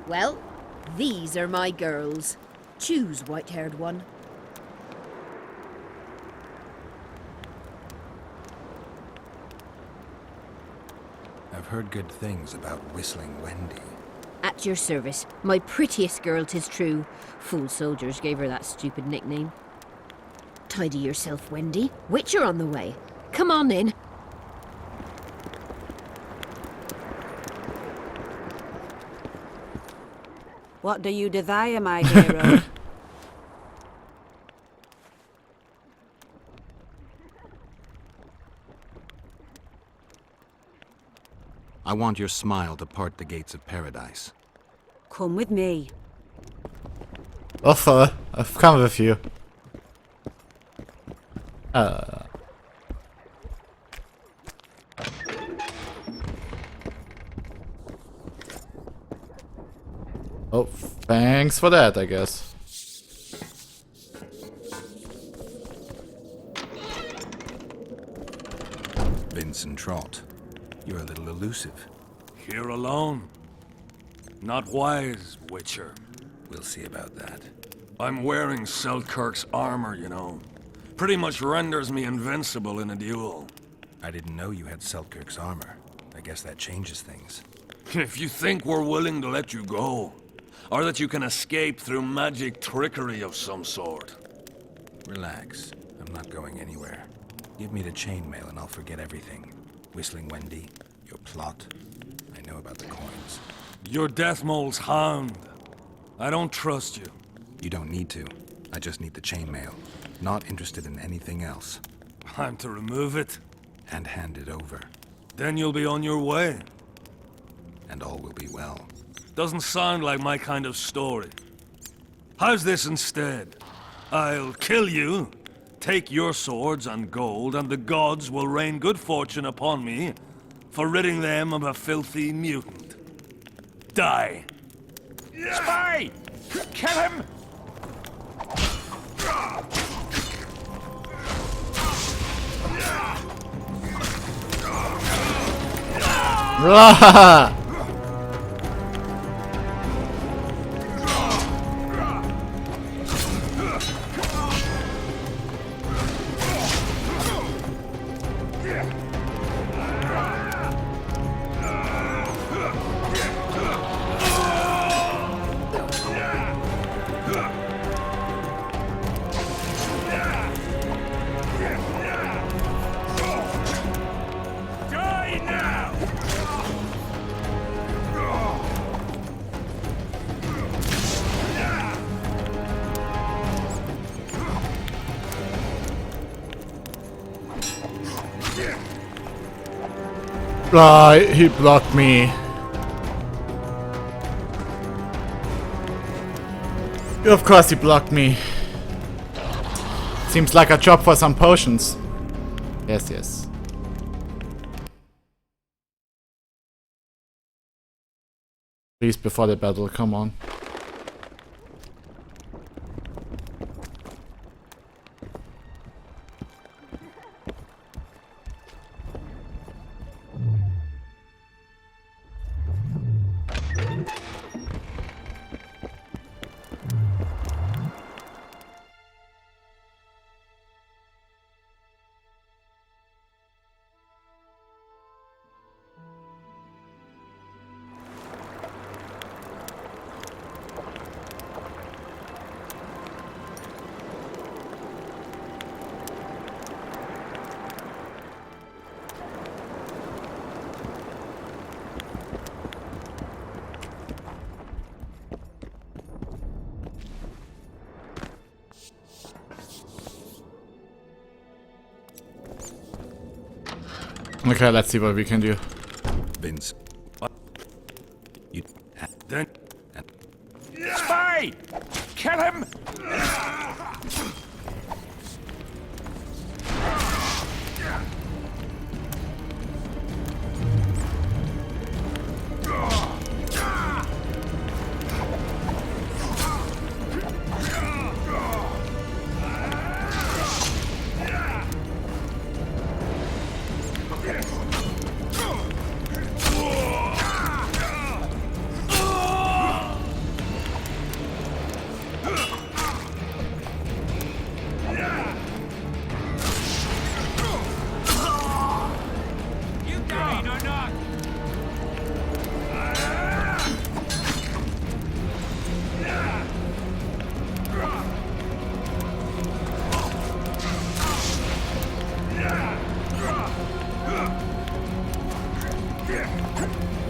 Well, these are my girls. Choose, white-haired one. I've heard good things about Whistling Wendy. At your service. My prettiest girl, 'tis true. Fool soldiers gave her that stupid nickname. Tidy yourself, Wendy. Witcher on the way. Come on in. What do you desire, my hero? I want your smile to part the gates of paradise. Come with me. Offer. I've come with you. Oh, thanks for that, I guess. Vincent Trott, you're a little elusive. Here alone. Not wise, Witcher. We'll see about that. I'm wearing Selkirk's armor, you know. Pretty much renders me invincible in a duel. I didn't know you had Selkirk's armor. I guess that changes things. If you think we're willing to let you go, or that you can escape through magic trickery of some sort. Relax. I'm not going anywhere. Give me the chainmail and I'll forget everything. Whistling Wendy, your plot. I know about the coins. You're Deathmole's hound. I don't trust you. You don't need to. I just need the chainmail. Not interested in anything else. I'm to remove it? And hand it over. Then you'll be on your way. And all will be well. Doesn't sound like my kind of story. How's this instead? I'll kill you, take your swords and gold, and the gods will rain good fortune upon me for ridding them of a filthy mutant. Die. Spy! Kill him! Rah! He blocked me. Of course he blocked me. Seems like a job for some potions. Yes, yes. Please, before the battle, come on. Okay, let's see what we can do. Vince. What? You then spy! Kill him!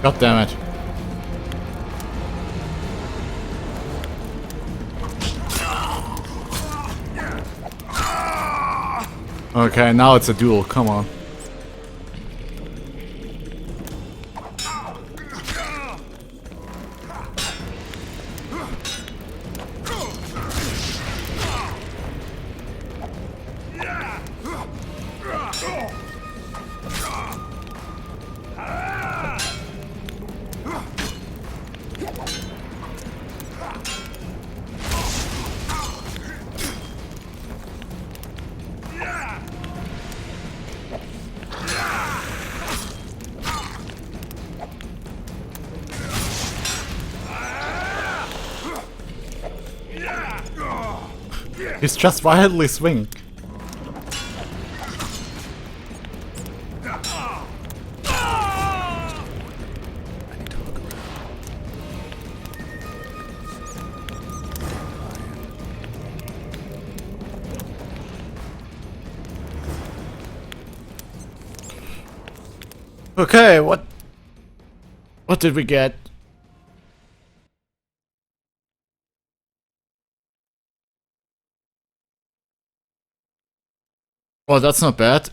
God damn it. Okay, now it's a duel, come on. He's just wildly swinging. Okay, what did we get? Well, that's not bad.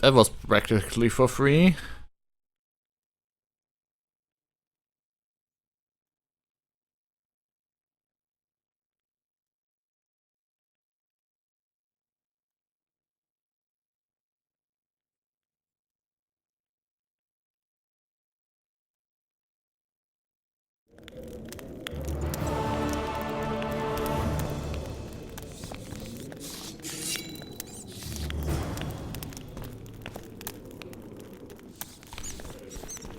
That was practically for free.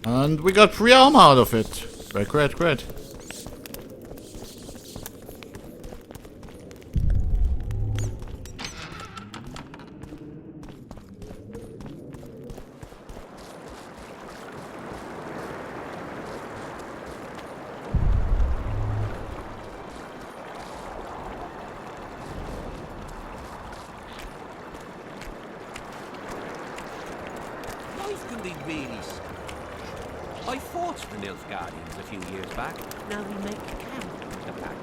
And we got free armor out of it. Great, great, great. Life can be really strange. I fought the Nilfgaardians a few years back. Now we make camp with the Black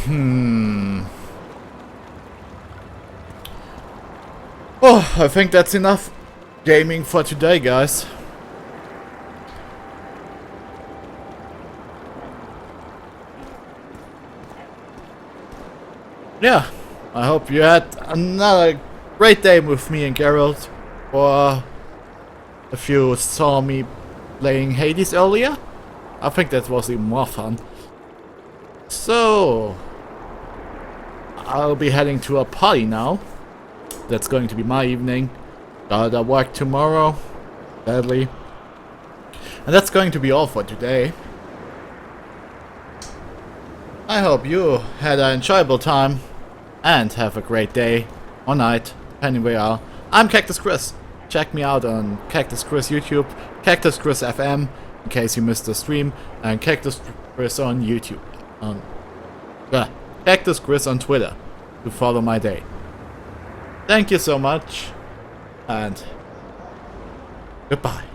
Ones. Oh, I think that's enough gaming for today, guys. Yeah, I hope you had another great day with me and Geralt. Or if you saw me playing Hades earlier, I think that was even more fun. So, I'll be heading to a party now. That's going to be my evening. Gotta work tomorrow, sadly. And that's going to be all for today. I hope you had an enjoyable time and have a great day or night, depending where you are. I'm CactusKris. Check me out on CactusKris YouTube, CactusKris FM, in case you missed the stream, and CactusKris on YouTube. CactusKris on Twitter to follow my day. Thank you so much, and goodbye.